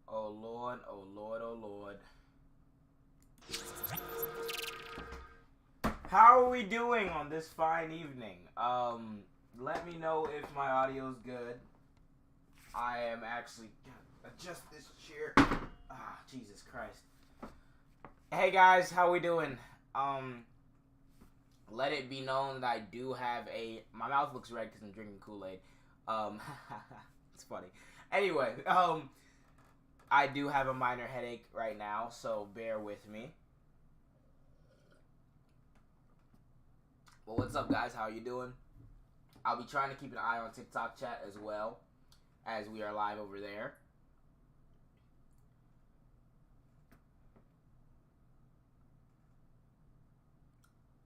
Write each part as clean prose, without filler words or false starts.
Oh Lord, oh Lord, oh Lord. How are we doing on this fine evening? Let me know if my audio's good. I am actually gonna adjust this chair. Ah, Jesus Christ. Hey guys, how we doing? Let it be known that I do have my mouth looks red because I'm drinking Kool-Aid. It's funny. Anyway, I do have a minor headache right now, so bear with me. Well, what's up, guys? How you doing? I'll be trying to keep an eye on TikTok chat as well, as we are live over there.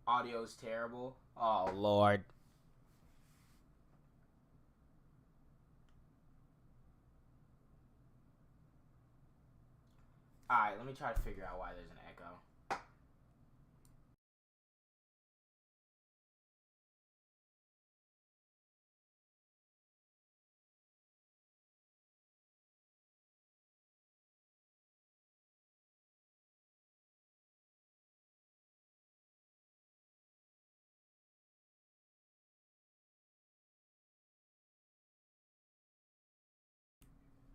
Audio's terrible. Oh, Lord. Alright, let me try to figure out why there's an echo.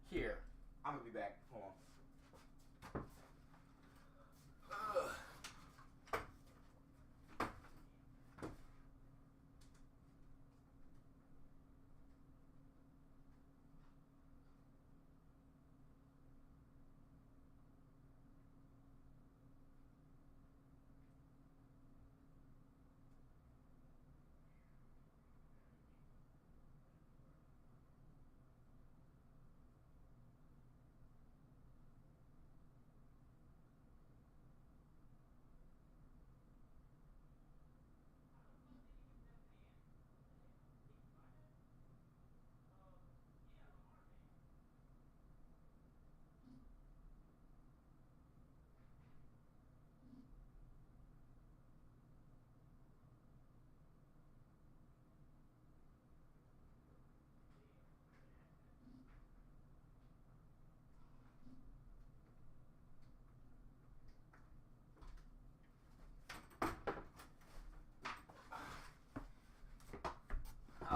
Here, I'm gonna be back. Hold on.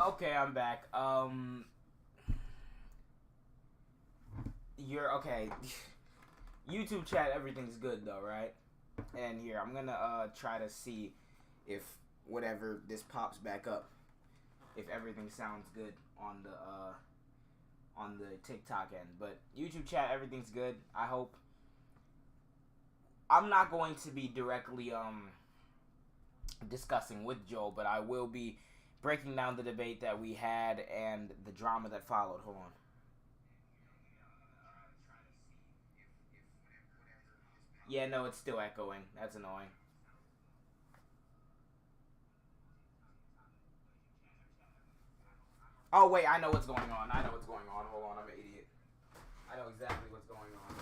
Okay, I'm back. You're okay. YouTube chat, everything's good though, right? And here, I'm gonna try to see if whatever this pops back up, if everything sounds good on the TikTok end. But YouTube chat, everything's good. I hope. I'm not going to be directly discussing with Joe, but I will be breaking down the debate that we had and the drama that followed. Hold on. Yeah, no, it's still echoing. That's annoying. Oh, wait, I know what's going on. I know what's going on. Hold on, I'm an idiot. I know exactly what's going on.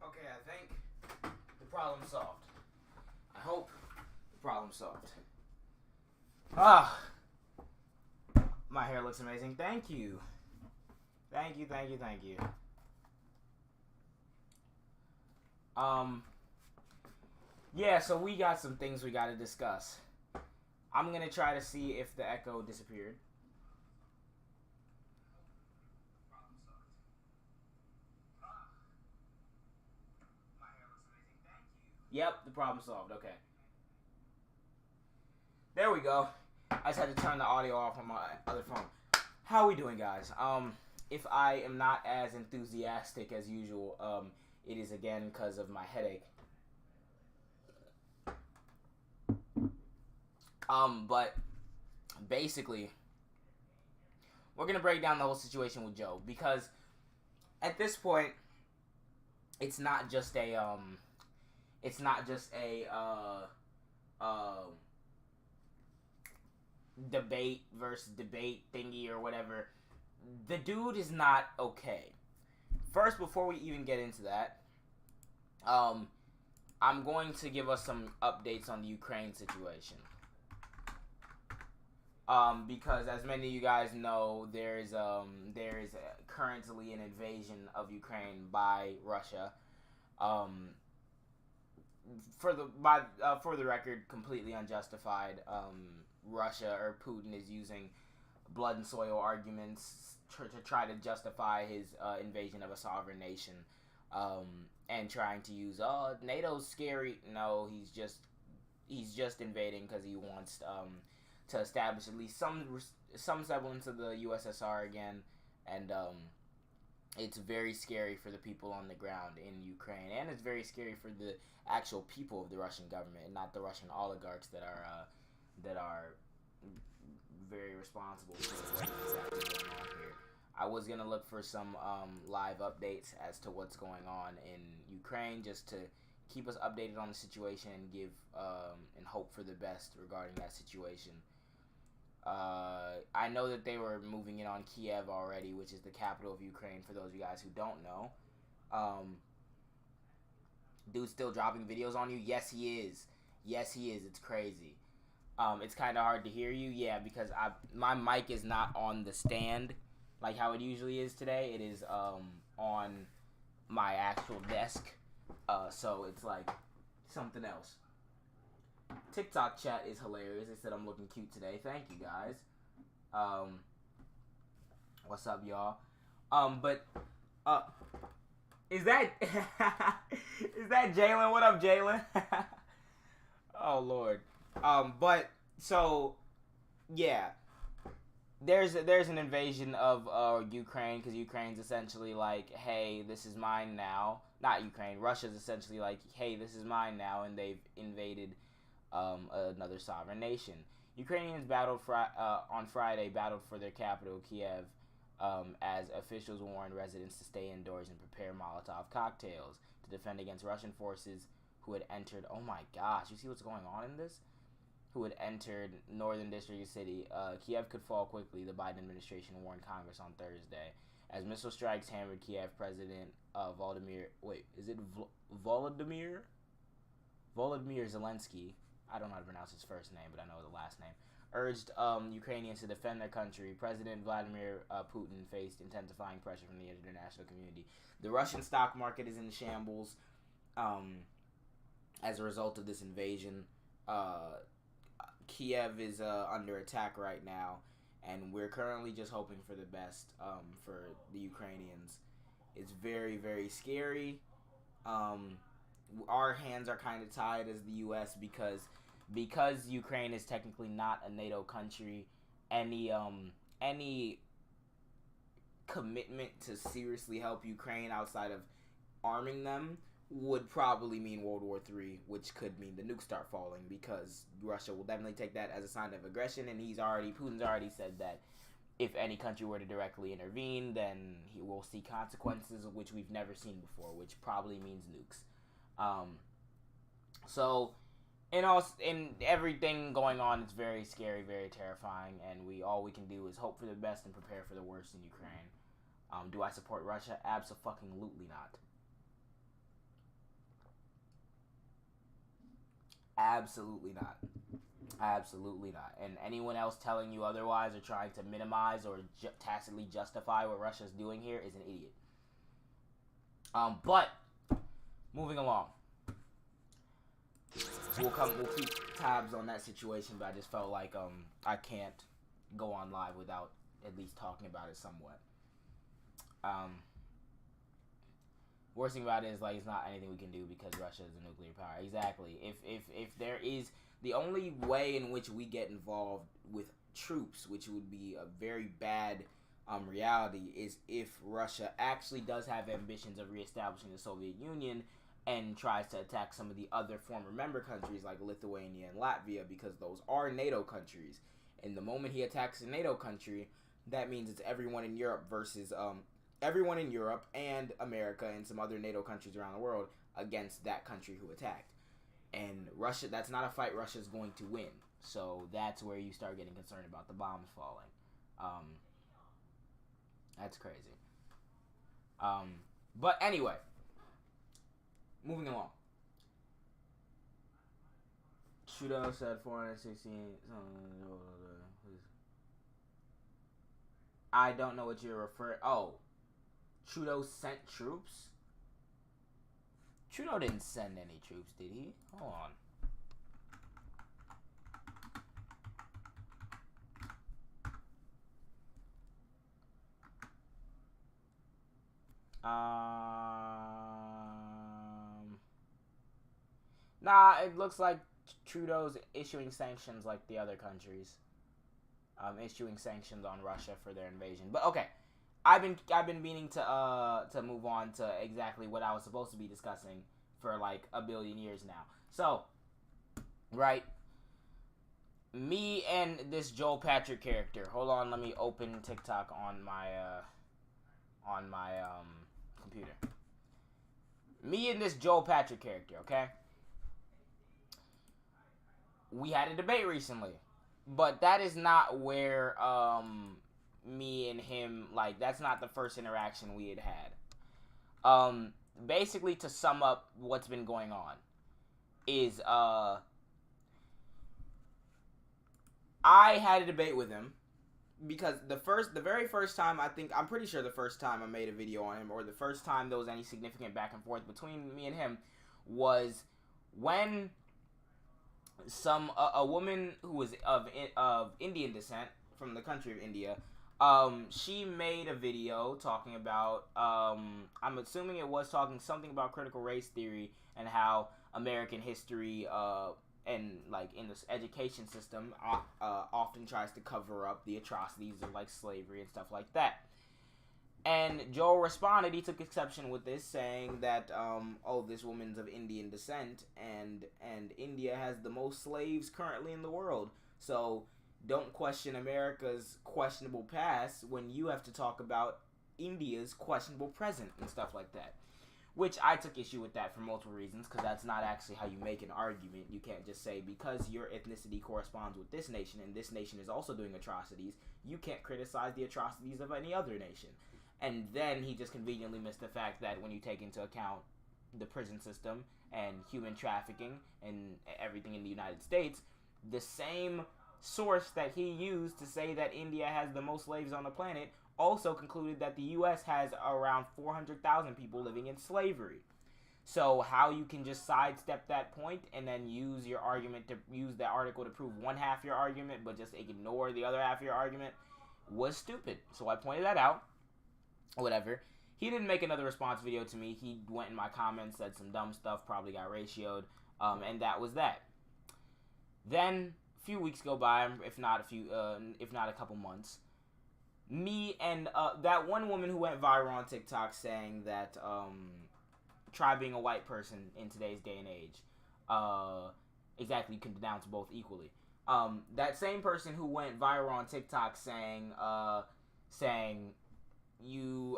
Okay, I think the problem solved. I hope the problem solved. Ah, my hair looks amazing. Thank you. Thank you, thank you, thank you. Yeah, so we got some things we gotta discuss. I'm gonna try to see if the echo disappeared. Yep, the problem solved. Okay. There we go. I just had to turn the audio off on my other phone. How are we doing, guys? If I am not as enthusiastic as usual, it is again because of my headache. But basically, we're gonna break down the whole situation with Joe, because at this point, it's not just a debate versus debate thingy or whatever. The dude is not okay. First, before we even get into that, I'm going to give us some updates on the Ukraine situation. Because as many of you guys know, there is currently an invasion of Ukraine by Russia. For the record, completely unjustified. Russia or Putin is using blood and soil arguments to try to justify his invasion of a sovereign nation, and trying to use NATO's scary. No, he's just invading because he wants to establish at least some semblance of the USSR again, and it's very scary for the people on the ground in Ukraine, and it's very scary for the actual people of the Russian government, and not the Russian oligarchs that are very responsible for what is exactly going on here. I was gonna look for some live updates as to what's going on in Ukraine, just to keep us updated on the situation and give and hope for the best regarding that situation. I know that they were moving in on Kiev already, which is the capital of Ukraine, for those of you guys who don't know. Dude's still dropping videos on you? Yes, he is. Yes, he is. It's crazy. It's kind of hard to hear you. Yeah, because my mic is not on the stand like how it usually is today. It is on my actual desk. So it's like something else. TikTok chat is hilarious. They said I'm looking cute today. Thank you, guys. What's up, y'all? But is that is that Jalen? What up, Jalen? Oh Lord. But so yeah, there's an invasion of Ukraine, because Ukraine's essentially like, hey, this is mine now. Not Ukraine. Russia's essentially like, hey, this is mine now, and they've invaded another sovereign nation. Ukrainians battled on Friday for their capital, Kiev, as officials warned residents to stay indoors and prepare Molotov cocktails to defend against Russian forces who had entered. Oh my gosh, you see what's going on in this? Who had entered northern district city. Kiev could fall quickly, the Biden administration warned Congress on Thursday. As missile strikes hammered Kiev, President Volodymyr Zelensky, I don't know how to pronounce his first name, but I know the last name, urged Ukrainians to defend their country. President Vladimir Putin faced intensifying pressure from the international community. The Russian stock market is in shambles as a result of this invasion. Kiev is under attack right now, and we're currently just hoping for the best for the Ukrainians. It's very, very scary. Our hands are kind of tied as the U.S. because Ukraine is technically not a NATO country. Any commitment to seriously help Ukraine outside of arming them would probably mean World War III, which could mean the nukes start falling, because Russia will definitely take that as a sign of aggression, and Putin's already said that if any country were to directly intervene, then he will see consequences of which we've never seen before, which probably means nukes. So in everything going on, it's very scary, very terrifying, and all we can do is hope for the best and prepare for the worst in Ukraine. Do I support Russia? Abso-fucking-lutely not. Absolutely not. Absolutely not. And anyone else telling you otherwise or trying to minimize or tacitly justify what Russia's doing here is an idiot. But moving along, we'll keep tabs on that situation. But I just felt like I can't go on live without at least talking about it somewhat. Worst thing about it is, like, it's not anything we can do because Russia is a nuclear power. Exactly. If there is... The only way in which we get involved with troops, which would be a very bad reality, is if Russia actually does have ambitions of reestablishing the Soviet Union and tries to attack some of the other former member countries like Lithuania and Latvia, because those are NATO countries. And the moment he attacks a NATO country, that means it's everyone in Europe versus everyone in Europe and America and some other NATO countries around the world against that country who attacked. And Russia, that's not a fight Russia's going to win. So that's where you start getting concerned about the bombs falling. That's crazy. But anyway, moving along. Trudeau said 416. I don't know what you're referring. Oh, Trudeau sent troops? Trudeau didn't send any troops, did he? Hold on. Nah, it looks like Trudeau's issuing sanctions like the other countries. Issuing sanctions on Russia for their invasion. But okay, I've been meaning to move on to exactly what I was supposed to be discussing for like a billion years now. So, right, me and this Joel Patrick character. Hold on, let me open TikTok on my computer. Me and this Joel Patrick character, okay? We had a debate recently, but that is not where me and him, like, that's not the first interaction we had had. Basically, to sum up what's been going on is I had a debate with him because the very first time, I'm pretty sure the first time I made a video on him, or the first time there was any significant back and forth between me and him, was when a woman who was of Indian descent from the country of India, she made a video talking about, I'm assuming it was talking something about critical race theory and how American history and like in this education system often tries to cover up the atrocities of like slavery and stuff like that. And Joel responded, he took exception with this, saying that, oh, this woman's of Indian descent, and India has the most slaves currently in the world. So don't question America's questionable past when you have to talk about India's questionable present and stuff like that. Which I took issue with that for multiple reasons, because that's not actually how you make an argument. You can't just say, because your ethnicity corresponds with this nation, and this nation is also doing atrocities, you can't criticize the atrocities of any other nation. And then he just conveniently missed the fact that when you take into account the prison system and human trafficking and everything in the United States, the same source that he used to say that India has the most slaves on the planet also concluded that the U.S. has around 400,000 people living in slavery. So how you can just sidestep that point and then use your argument to use that article to prove one half your argument but just ignore the other half of your argument was stupid. So I pointed that out. Whatever. He didn't make another response video to me. He went in my comments, said some dumb stuff, probably got ratioed, and that was that. Then a few weeks go by, if not a couple months. Me and that one woman who went viral on TikTok saying that try being a white person in today's day and age. Exactly, you can denounce both equally. That same person who went viral on TikTok saying you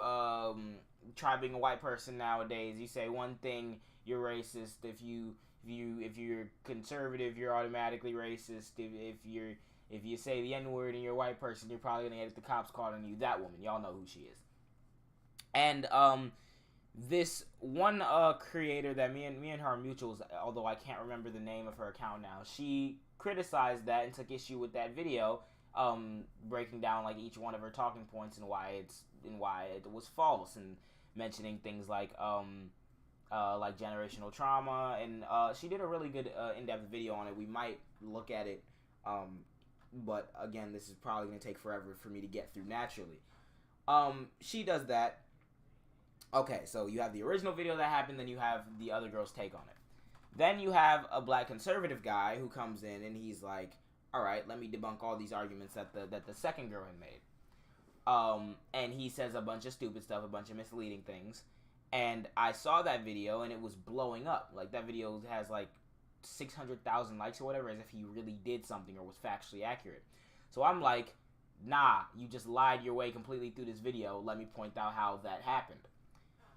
try being a white person nowadays. You say one thing, you're racist. If you're conservative, you're automatically racist. If you say the N-word and you're a white person, you're probably gonna get the cops called on you. That woman, y'all know who she is. And this one creator that me and her are mutuals, although I can't remember the name of her account now. She criticized that and took issue with that video, breaking down like each one of her talking points and why it was false, and mentioning things like generational trauma, and she did a really good in-depth video on it. We might look at it, but again, this is probably going to take forever for me to get through naturally. She does that, Okay, so you have the original video that happened, then you have the other girl's take on it. Then you have a black conservative guy who comes in and he's like, all right, let me debunk all these arguments that the second girl had made. And he says a bunch of stupid stuff, a bunch of misleading things. And I saw that video and it was blowing up. Like, that video has like 600,000 likes or whatever, as if he really did something or was factually accurate. So I'm like, nah, you just lied your way completely through this video. Let me point out how that happened.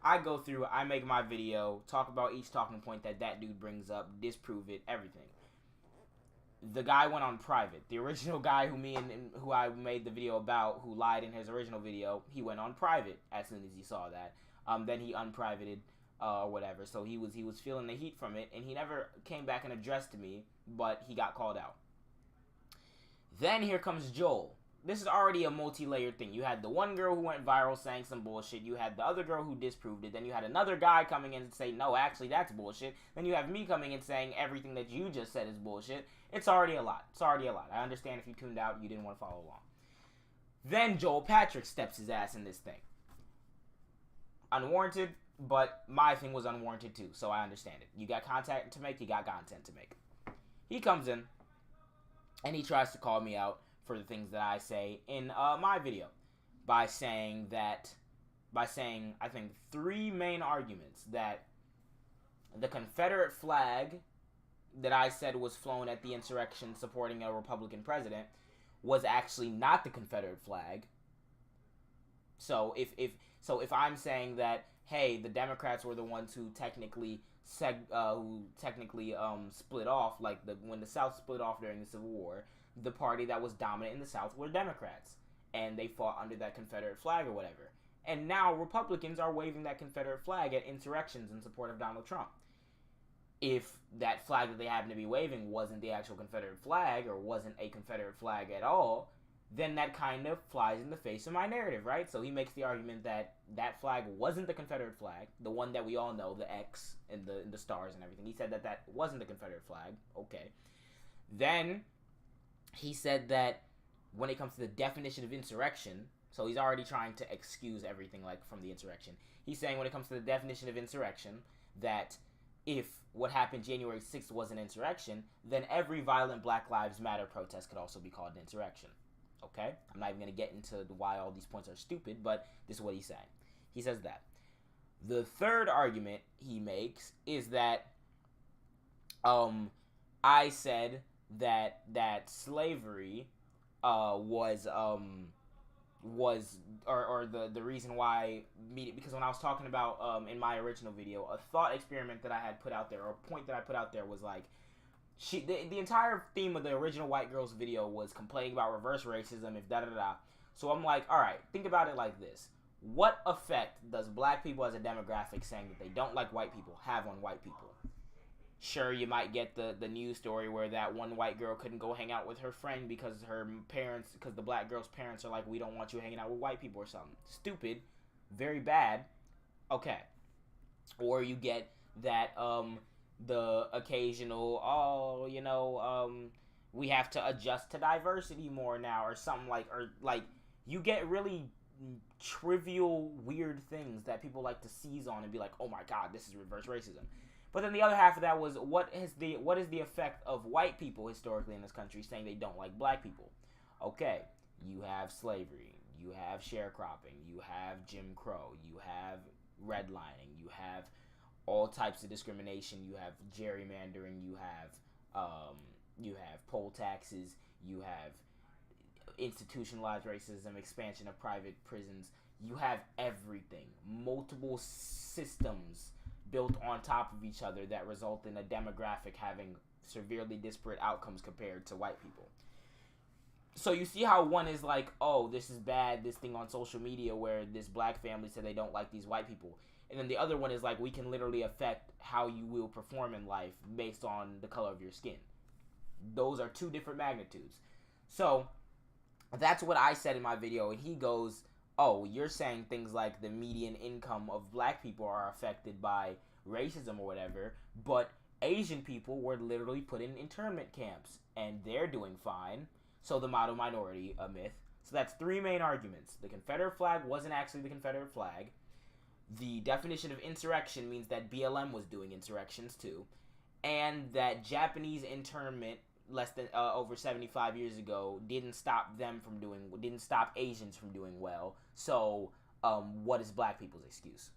I go through, I make my video, talk about each talking point that dude brings up, disprove it, everything. The guy went on private. The original guy who I made the video about, who lied in his original video, he went on private as soon as he saw that. Then he unprivated or whatever. So he was feeling the heat from it, and he never came back and addressed me, but he got called out. Then here comes Joel. This is already a multi-layered thing. You had the one girl who went viral saying some bullshit. You had the other girl who disproved it. Then you had another guy coming in and say, no, actually, that's bullshit. Then you have me coming in saying everything that you just said is bullshit. It's already a lot. It's already a lot. I understand if you tuned out, you didn't want to follow along. Then Joel Patrick steps his ass in this thing. Unwarranted, but my thing was unwarranted too, so I understand it. You got content to make, you got content to make. He comes in, and he tries to call me out for the things that I say in my video by saying, I think, 3 main arguments: that the Confederate flag that I said was flown at the insurrection supporting a Republican president was actually not the Confederate flag. So if I'm saying that, hey, the Democrats were the ones who technically split off, like when the South split off during the Civil War, the party that was dominant in the South were Democrats, and they fought under that Confederate flag or whatever. And now Republicans are waving that Confederate flag at insurrections in support of Donald Trump. If that flag that they happen to be waving wasn't the actual Confederate flag, or wasn't a Confederate flag at all, then that kind of flies in the face of my narrative, right? So he makes the argument that that flag wasn't the Confederate flag, the one that we all know, the X and the stars and everything. He said that wasn't the Confederate flag. Okay. Then he said that when it comes to the definition of insurrection, so he's already trying to excuse everything like from the insurrection. He's saying when it comes to the definition of insurrection, that if what happened January 6th was an insurrection, then every violent Black Lives Matter protest could also be called an insurrection. Okay? I'm not even going to get into why all these points are stupid, but this is what he's saying. He says that. The third argument he makes is that I said that slavery was the reason why because when I was talking about in my original video, a thought experiment that I had put out there, or a point that I put out there, was like, the entire theme of the original White Girls video was complaining about reverse racism, if da-da-da-da. So I'm like, alright, think about it like this. What effect does black people as a demographic saying that they don't like white people have on white people? Sure, you might get the news story where that one white girl couldn't go hang out with her friend because the black girl's parents are like, we don't want you hanging out with white people or something. Stupid. Very bad. Okay. Or you get that, the occasional, we have to adjust to diversity more now, or something like you get really trivial, weird things that people like to seize on and be like, oh my god, this is reverse racism. But then the other half of that was, what is the effect of white people historically in this country saying they don't like black people? Okay, you have slavery, you have sharecropping, you have Jim Crow, you have redlining, you have all types of discrimination, you have gerrymandering, you have poll taxes, you have institutionalized racism, expansion of private prisons, you have everything. Multiple systems built on top of each other that result in a demographic having severely disparate outcomes compared to white people. So you see how one is like, oh, this is bad, this thing on social media where this black family said they don't like these white people. And then the other one is like, we can literally affect how you will perform in life based on the color of your skin. Those are two different magnitudes. So that's what I said in my video. And he goes, oh, you're saying things like the median income of black people are affected by racism or whatever, but Asian people were literally put in internment camps, and they're doing fine. So the model minority, a myth. So that's 3 main arguments. The Confederate flag wasn't actually the Confederate flag. The definition of insurrection means that BLM was doing insurrections too, and that Japanese internment less than over 75 years ago didn't stop Asians from doing well. So, what is black people's excuse?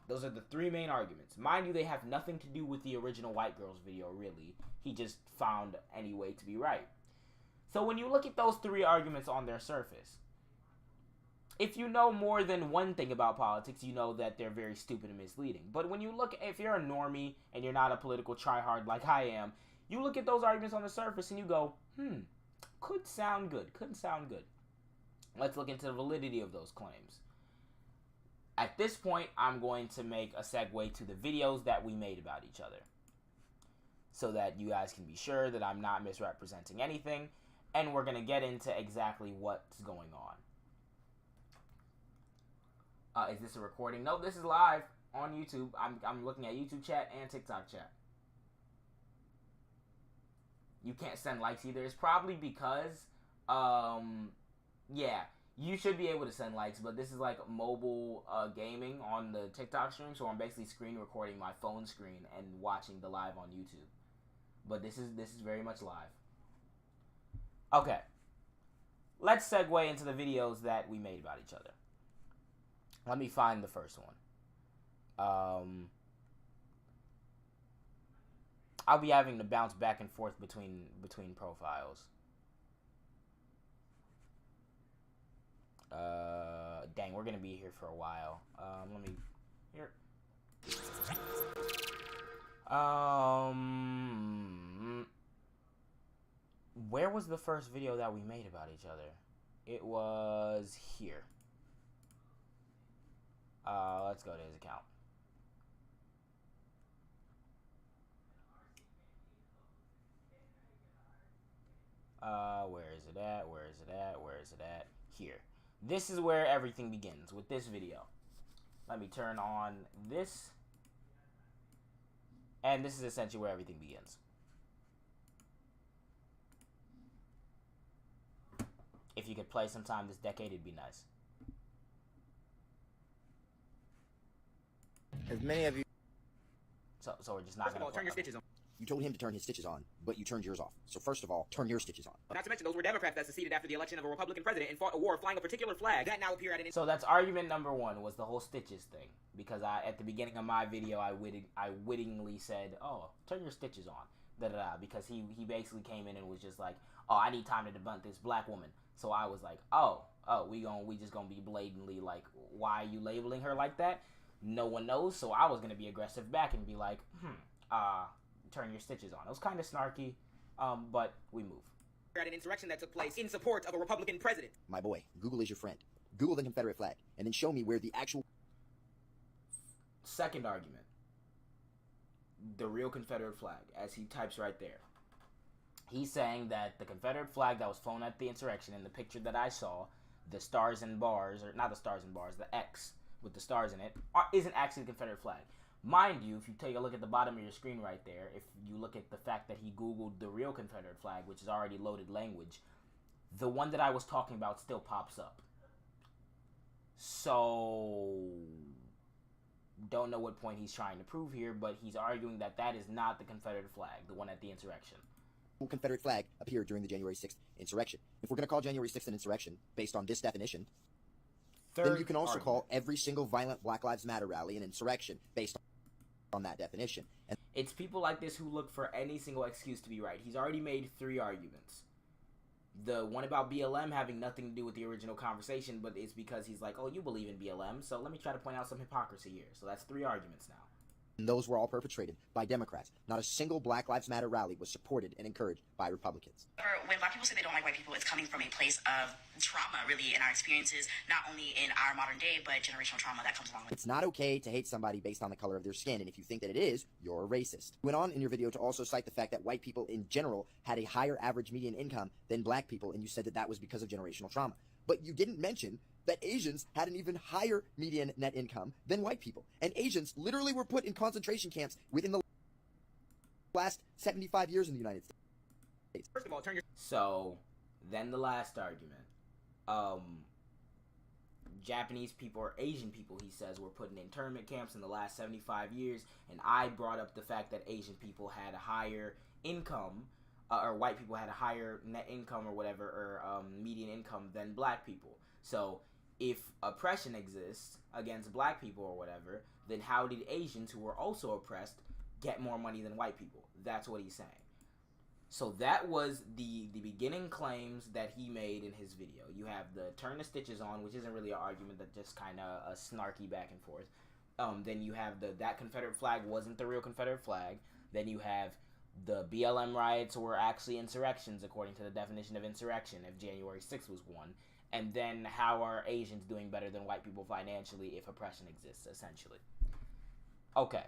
Those are the three main arguments. Mind you, they have nothing to do with the original White Girls video, really. He just found any way to be right. So when you look at those three arguments on their surface, if you know more than one thing about politics, you know that they're very stupid and misleading. But when you look, if you're a normie and you're not a political tryhard like I am, you look at those arguments on the surface and you go, could sound good, couldn't sound good. Let's look into the validity of those claims. At this point, I'm going to make a segue to the videos that we made about each other, so that you guys can be sure that I'm not misrepresenting anything, and we're going to get into exactly what's going on. Is this a recording? No, this is live on YouTube. I'm looking at YouTube chat and TikTok chat. You can't send likes either. It's probably because, yeah, you should be able to send likes, but this is like mobile gaming on the TikTok stream, so I'm basically screen recording my phone screen and watching the live on YouTube. But this is very much live. Okay. Let's segue into the videos that we made about each other. Let me find the first one. I'll be having to bounce back and forth between profiles. Dang, we're gonna be here for a while. Let me here. Where was the first video that we made about each other? It was here. Let's go to his account. Where is it at? Where is it at? Where is it at? Here. This is where everything begins, with this video. Let me turn on this. And this is essentially where everything begins. If you could play sometime this decade, it'd be nice. As many of you... So we're just not First of all, turn your stitches on. You told him to turn his stitches on, but you turned yours off. So first of all, turn your stitches on. Not to mention, those were Democrats that seceded after the election of a Republican president and fought a war flying a particular flag that now appear at an... So that's argument number one, was the whole stitches thing. Because at the beginning of my video, I wittingly said, oh, turn your stitches on. Da-da-da. Because he basically came in and was just like, oh, I need time to debunk this black woman. So I was like, we just gonna be blatantly like, why are you labeling her like that? No one knows. So I was gonna be aggressive back and be like, turn your stitches on. It was kind of snarky, but we move. At an insurrection that took place in support of a Republican president. My boy, Google is your friend. Google the Confederate flag, and then show me where the actual... Second argument. The real Confederate flag, as he types right there. He's saying that the Confederate flag that was flown at the insurrection, in the picture that I saw, the stars and bars, or not the stars and bars, the X with the stars in it, isn't actually the Confederate flag. Mind you, if you take a look at the bottom of your screen right there, if you look at the fact that he Googled the real Confederate flag, which is already loaded language, the one that I was talking about still pops up. So, don't know what point he's trying to prove here, but he's arguing that that is not the Confederate flag, the one at the insurrection. Confederate flag appeared during the January 6th insurrection. If we're going to call January 6th an insurrection, based on this definition, then you can also call every single violent Black Lives Matter rally an insurrection, based on that definition. And it's people like this who look for any single excuse to be right. He's already made 3 arguments. The one about BLM having nothing to do with the original conversation, but it's because he's like, oh, you believe in BLM, so let me try to point out some hypocrisy here. So that's 3 arguments now. those were all perpetrated by Democrats. Not a single Black Lives Matter rally was supported and encouraged by Republicans. When Black people say they don't like white people, it's coming from a place of trauma, really, in our experiences, not only in our modern day, but generational trauma that comes along with it. It's not okay to hate somebody based on the color of their skin, and if you think that it is, you're a racist. You went on in your video to also cite the fact that white people in general had a higher average median income than black people, and you said that that was because of generational trauma. But you didn't mention that Asians had an even higher median net income than white people. And Asians literally were put in concentration camps within the last 75 years in the United States. First of all, turn your... So, then the last argument. Japanese people or Asian people, he says, were put in internment camps in the last 75 years, and I brought up the fact that Asian people had a higher income, or white people had a higher net income or whatever, or median income than black people. So if oppression exists against black people or whatever, then how did Asians who were also oppressed get more money than white people? That's what he's saying. So that was the beginning claims that he made in his video. You have the turn the stitches on, which isn't really an argument, that just kind of a snarky back and forth. Then you have that Confederate flag wasn't the real Confederate flag. Then you have the BLM riots were actually insurrections according to the definition of insurrection, if January 6th was one. And then how are Asians doing better than white people financially if oppression exists, essentially. Okay.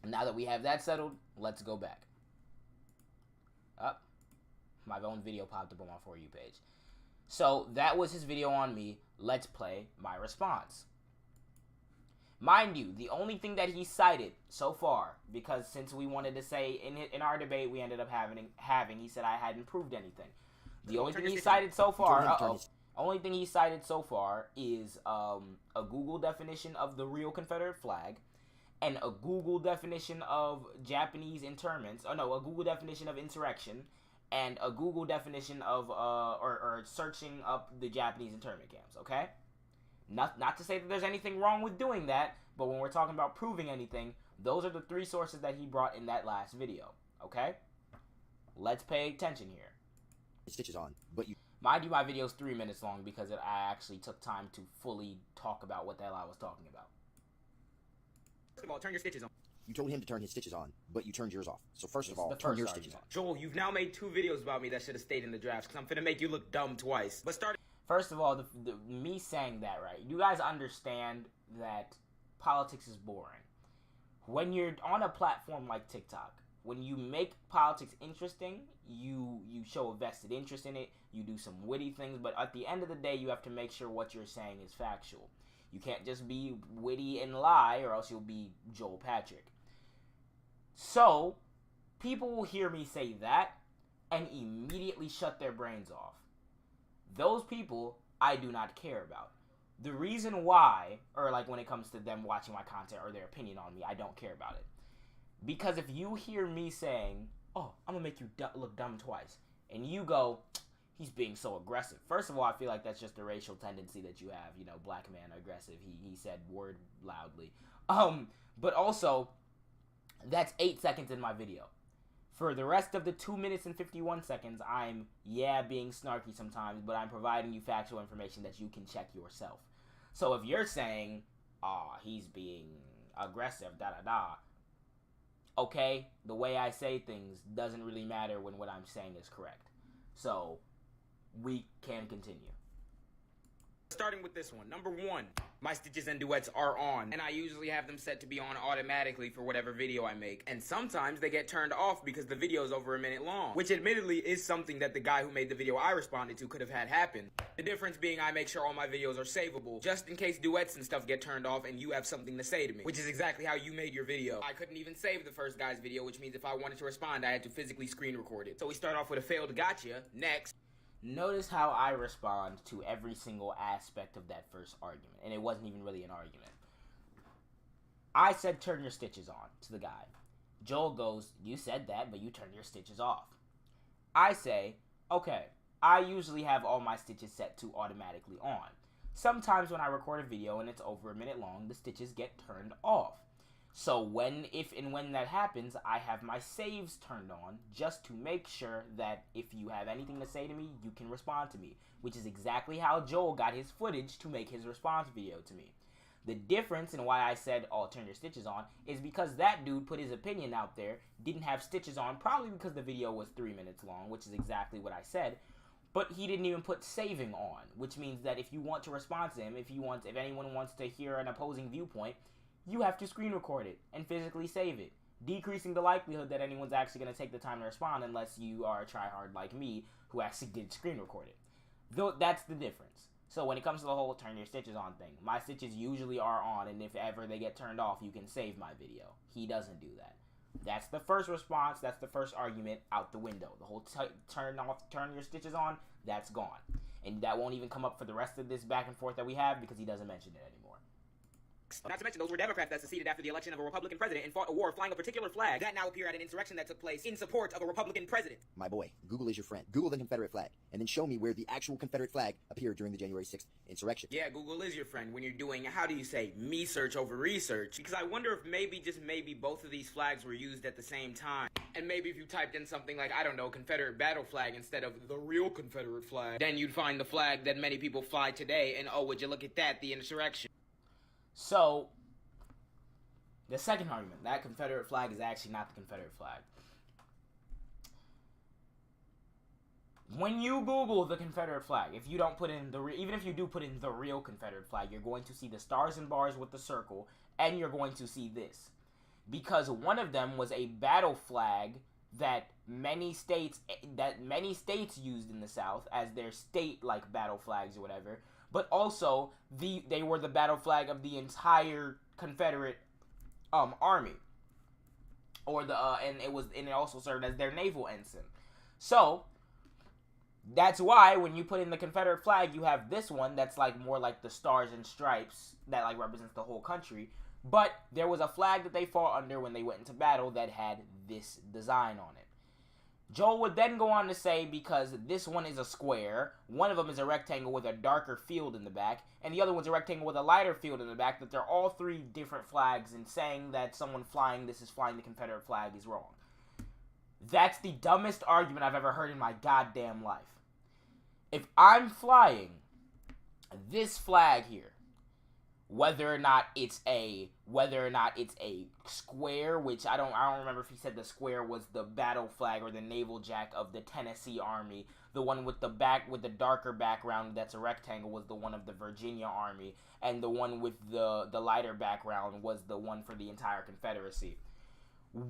Now that we have that settled, let's go back. Up. My own video popped up on my For You page. So that was his video on me. Let's play my response. Mind you, the only thing that he cited so far, because since we wanted to say in our debate we ended up having, he said I hadn't proved anything. The only thing he cited so far, only thing he cited so far is a Google definition of the real Confederate flag, and a Google definition of Japanese internments. Oh no, a Google definition of insurrection, and a Google definition of or searching up the Japanese internment camps. Okay, not to say that there's anything wrong with doing that, but when we're talking about proving anything, those are the three sources that he brought in that last video. Okay, let's pay attention here. Stitches on, but you. Mind you, my video is 3 minutes long because I actually took time to fully talk about what the hell I was talking about. First of all, turn your stitches on. You told him to turn his stitches on, but you turned yours off. So first of all, turn your stitches on. Joel, you've now made 2 videos about me that should have stayed in the drafts, because I'm finna make you look dumb twice. But start. First of all, me saying that, right? You guys understand that politics is boring. When you're on a platform like TikTok, when you make politics interesting, you show a vested interest in it, you do some witty things, but at the end of the day, you have to make sure what you're saying is factual. You can't just be witty and lie, or else you'll be Joel Patrick. So, people will hear me say that, and immediately shut their brains off. Those people, I do not care about. The reason why, or like when it comes to them watching my content or their opinion on me, I don't care about it. Because if you hear me saying, oh, I'm going to make you look dumb twice, and you go, he's being so aggressive. First of all, I feel like that's just a racial tendency that you have, you know, black man aggressive. He said word loudly. But also, that's 8 seconds in my video. For the rest of the 2 minutes and 51 seconds, I'm, being snarky sometimes, but I'm providing you factual information that you can check yourself. So if you're saying, he's being aggressive, okay, the way I say things doesn't really matter when what I'm saying is correct. So, we can continue. Starting with this one. Number 1, my stitches and duets are on, and I usually have them set to be on automatically for whatever video I make. And sometimes they get turned off because the video is over a minute long, which admittedly is something that the guy who made the video I responded to could have had happen. The difference being I make sure all my videos are savable, just in case duets and stuff get turned off and you have something to say to me, which is exactly how you made your video. I couldn't even save the first guy's video, which means if I wanted to respond, I had to physically screen record it. So we start off with a failed gotcha. Next. Notice how I respond to every single aspect of that first argument, and it wasn't even really an argument. I said turn your stitches on to the guy. Joel goes, you said that, but you turned your stitches off. I say, okay, I usually have all my stitches set to automatically on. Sometimes when I record a video and it's over a minute long, the stitches get turned off. So if and when that happens, I have my saves turned on just to make sure that if you have anything to say to me, you can respond to me, which is exactly how Joel got his footage to make his response video to me. The difference in why I said, oh, turn your stitches on, is because that dude put his opinion out there, didn't have stitches on, probably because the video was 3 minutes long, which is exactly what I said, but he didn't even put saving on, which means that if you want to respond to him, if anyone wants to hear an opposing viewpoint, you have to screen record it and physically save it, decreasing the likelihood that anyone's actually going to take the time to respond unless you are a tryhard like me who actually did screen record it. Though that's the difference. So when it comes to the whole turn your stitches on thing, my stitches usually are on, and if ever they get turned off, you can save my video. He doesn't do that. That's the first response. That's the first argument out the window. The whole turn your stitches on, that's gone. And that won't even come up for the rest of this back and forth that we have because he doesn't mention it anymore. Not to mention, those were Democrats that seceded after the election of a Republican president and fought a war flying a particular flag that now appear at an insurrection that took place in support of a Republican president. My boy, Google is your friend. Google the Confederate flag, and then show me where the actual Confederate flag appeared during the January 6th insurrection. Yeah, Google is your friend when you're doing, how do you say, me search over research. Because I wonder if maybe, just maybe, both of these flags were used at the same time. And maybe if you typed in something like, I don't know, Confederate battle flag instead of the real Confederate flag, then you'd find the flag that many people fly today, and oh, would you look at that, the insurrection. So, the second argument, that Confederate flag is actually not the Confederate flag. When you Google the Confederate flag, if you don't put in even if you do put in the real Confederate flag, you're going to see the stars and bars with the circle, and you're going to see this. Because one of them was a battle flag that many states used in the South as their state-like battle flags or whatever, but also they were the battle flag of the entire Confederate army, or and it also served as their naval ensign. So that's why when you put in the Confederate flag, you have this one that's like more like the stars and stripes that like represents the whole country. But there was a flag that they fought under when they went into battle that had this design on it. Joel would then go on to say, because this one is a square, one of them is a rectangle with a darker field in the back, and the other one's a rectangle with a lighter field in the back, that they're all three different flags, and saying that someone flying this is flying the Confederate flag is wrong. That's the dumbest argument I've ever heard in my goddamn life. If I'm flying this flag here, whether or not it's a square, which I don't remember if he said the square was the battle flag or the naval jack of the Tennessee Army. The one with the darker background that's a rectangle was the one of the Virginia Army, and the one with the lighter background was the one for the entire Confederacy.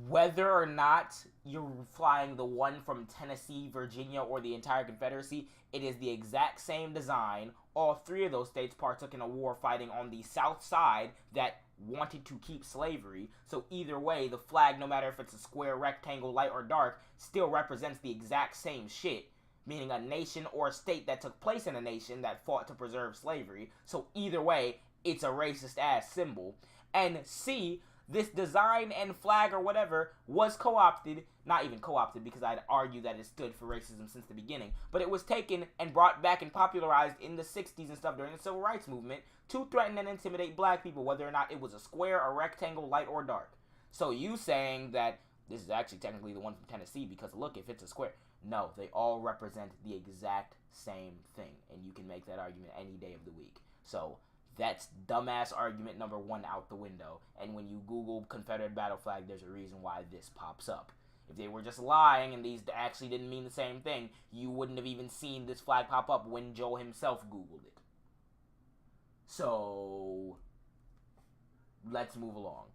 Whether or not you're flying the one from Tennessee, Virginia, or the entire Confederacy, it is the exact same design. All three of those states partook in a war fighting on the south side that wanted to keep slavery. So either way, the flag, no matter if it's a square, rectangle, light, or dark, still represents the exact same shit. Meaning a nation or a state that took place in a nation that fought to preserve slavery. So either way, it's a racist-ass symbol. And C, this design and flag or whatever was co-opted, not even co-opted because I'd argue that it stood for racism since the beginning, but it was taken and brought back and popularized in the 60s and stuff during the Civil Rights Movement to threaten and intimidate black people, whether or not it was a square, a rectangle, light, or dark. So you saying that this is actually technically the one from Tennessee because look, if it's a square. No, they all represent the exact same thing, and you can make that argument any day of the week. So that's dumbass argument number one out the window. And when you Google Confederate battle flag, there's a reason why this pops up. If they were just lying and these actually didn't mean the same thing, you wouldn't have even seen this flag pop up when Joe himself Googled it. So let's move along.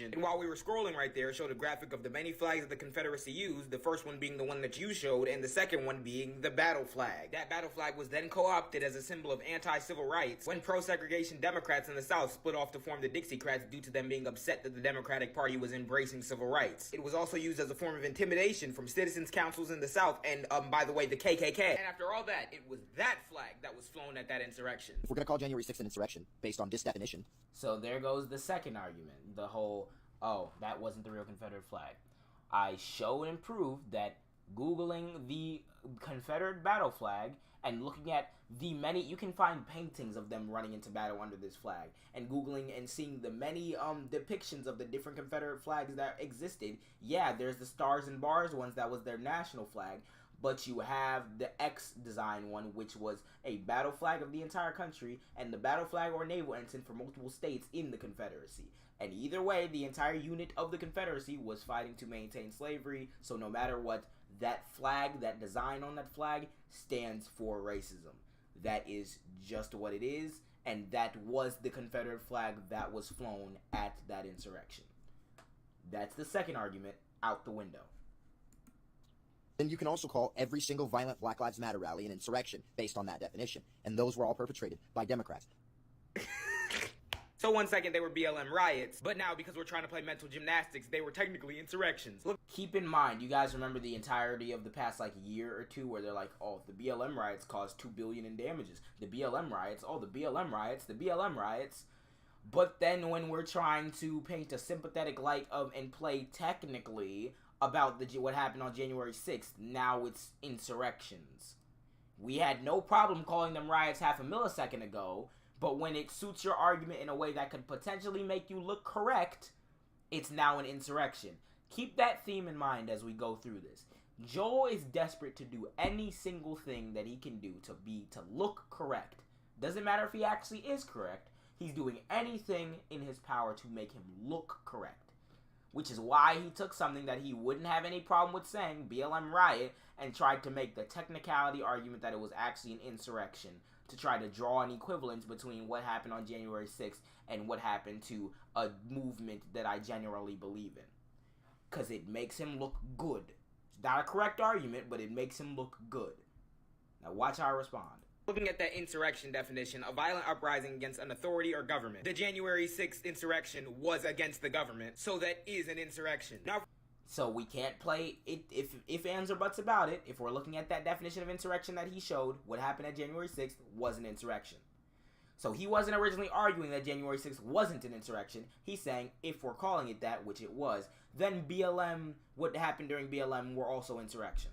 And while we were scrolling right there, it showed a graphic of the many flags that the Confederacy used, the first one being the one that you showed, and the second one being the battle flag. That battle flag was then co-opted as a symbol of anti-civil rights when pro-segregation Democrats in the South split off to form the Dixiecrats due to them being upset that the Democratic Party was embracing civil rights. It was also used as a form of intimidation from citizens' councils in the South and, by the way, the KKK. And after all that, it was that flag that was flown at that insurrection. If we're going to call January 6th an insurrection, based on this definition. So there goes the second argument. The whole, oh, that wasn't the real Confederate flag. I showed and proved that Googling the Confederate battle flag and looking at the many, you can find paintings of them running into battle under this flag, and Googling and seeing the many depictions of the different Confederate flags that existed. Yeah, there's the stars and bars ones, that was their national flag, but you have the X design one, which was a battle flag of the entire country, and the battle flag or naval ensign for multiple states in the Confederacy. And either way, the entire unit of the Confederacy was fighting to maintain slavery, so no matter what, that flag, that design on that flag, stands for racism. That is just what it is, and that was the Confederate flag that was flown at that insurrection. That's the second argument out the window. Then you can also call every single violent Black Lives Matter rally an insurrection based on that definition, and those were all perpetrated by Democrats. So 1 second they were BLM riots, but now because we're trying to play mental gymnastics, they were technically insurrections. Look, keep in mind, you guys remember the entirety of the past, like, year or two where they're like, oh, the BLM riots caused $2 billion in damages. The BLM riots, oh, the BLM riots, the BLM riots. But then when we're trying to paint a sympathetic light of and play technically about what happened on January 6th, now it's insurrections. We had no problem calling them riots half a millisecond ago, but when it suits your argument in a way that could potentially make you look correct, it's now an insurrection. Keep that theme in mind as we go through this. Joel is desperate to do any single thing that he can do to look correct. Doesn't matter if he actually is correct. He's doing anything in his power to make him look correct. Which is why he took something that he wouldn't have any problem with saying, BLM riot, and tried to make the technicality argument that it was actually an insurrection, to try to draw an equivalence between what happened on January 6th and what happened to a movement that I genuinely believe in. Because it makes him look good. It's not a correct argument, but it makes him look good. Now watch how I respond. Looking at that insurrection definition, a violent uprising against an authority or government. The January 6th insurrection was against the government, so that is an insurrection. Now, so we can't play it if ands or buts about it. If we're looking at that definition of insurrection that he showed, what happened at January 6th was an insurrection. So he wasn't originally arguing that January 6th wasn't an insurrection. He's saying if we're calling it that, which it was, then BLM, what happened during BLM were also insurrections.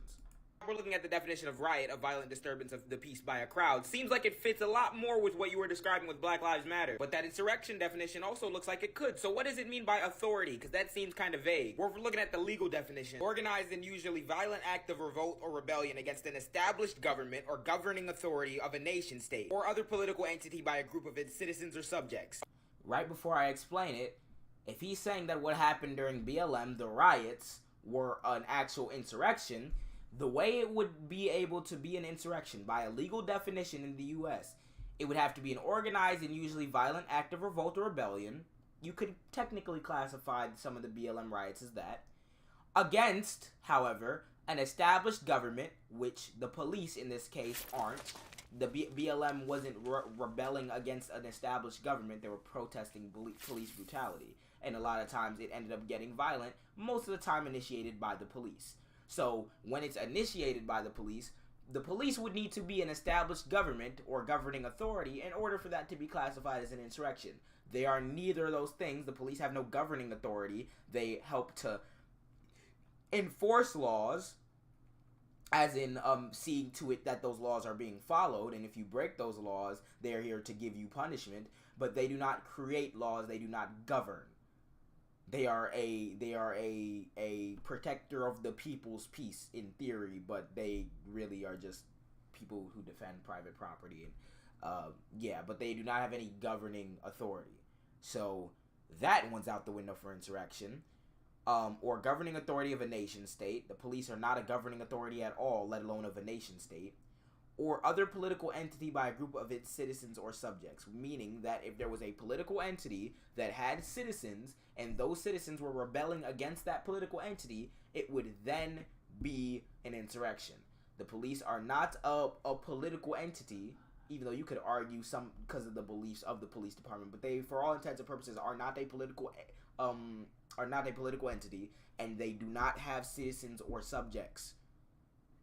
We're looking at the definition of riot, a violent disturbance of the peace by a crowd. Seems like it fits a lot more with what you were describing with Black Lives Matter. But that insurrection definition also looks like it could. So what does it mean by authority? Because that seems kind of vague. We're looking at the legal definition. Organized and usually violent act of revolt or rebellion against an established government or governing authority of a nation state or other political entity by a group of its citizens or subjects. Right before I explain it, if he's saying that what happened during BLM, the riots, were an actual insurrection, the way it would be able to be an insurrection by a legal definition in the U.S., it would have to be an organized and usually violent act of revolt or rebellion. You could technically classify some of the BLM riots as that. Against, however, an established government, which the police in this case aren't. The BLM wasn't rebelling against an established government. They were protesting police brutality. And a lot of times it ended up getting violent, most of the time initiated by the police. So, when it's initiated by the police would need to be an established government or governing authority in order for that to be classified as an insurrection. They are neither of those things. The police have no governing authority. They help to enforce laws, as in seeing to it that those laws are being followed, and if you break those laws, they're here to give you punishment, but they do not create laws, they do not govern. They are a protector of the people's peace in theory, but they really are just people who defend private property. And but they do not have any governing authority. So that one's out the window for insurrection. Or governing authority of a nation state. The police are not a governing authority at all, let alone of a nation state. Or other political entity by a group of its citizens or subjects, meaning that if there was a political entity that had citizens and those citizens were rebelling against that political entity, it would then be an insurrection. The police are not a political entity, even though you could argue some because of the beliefs of the police department, but they, for all intents and purposes, are not a political entity, and they do not have citizens or subjects.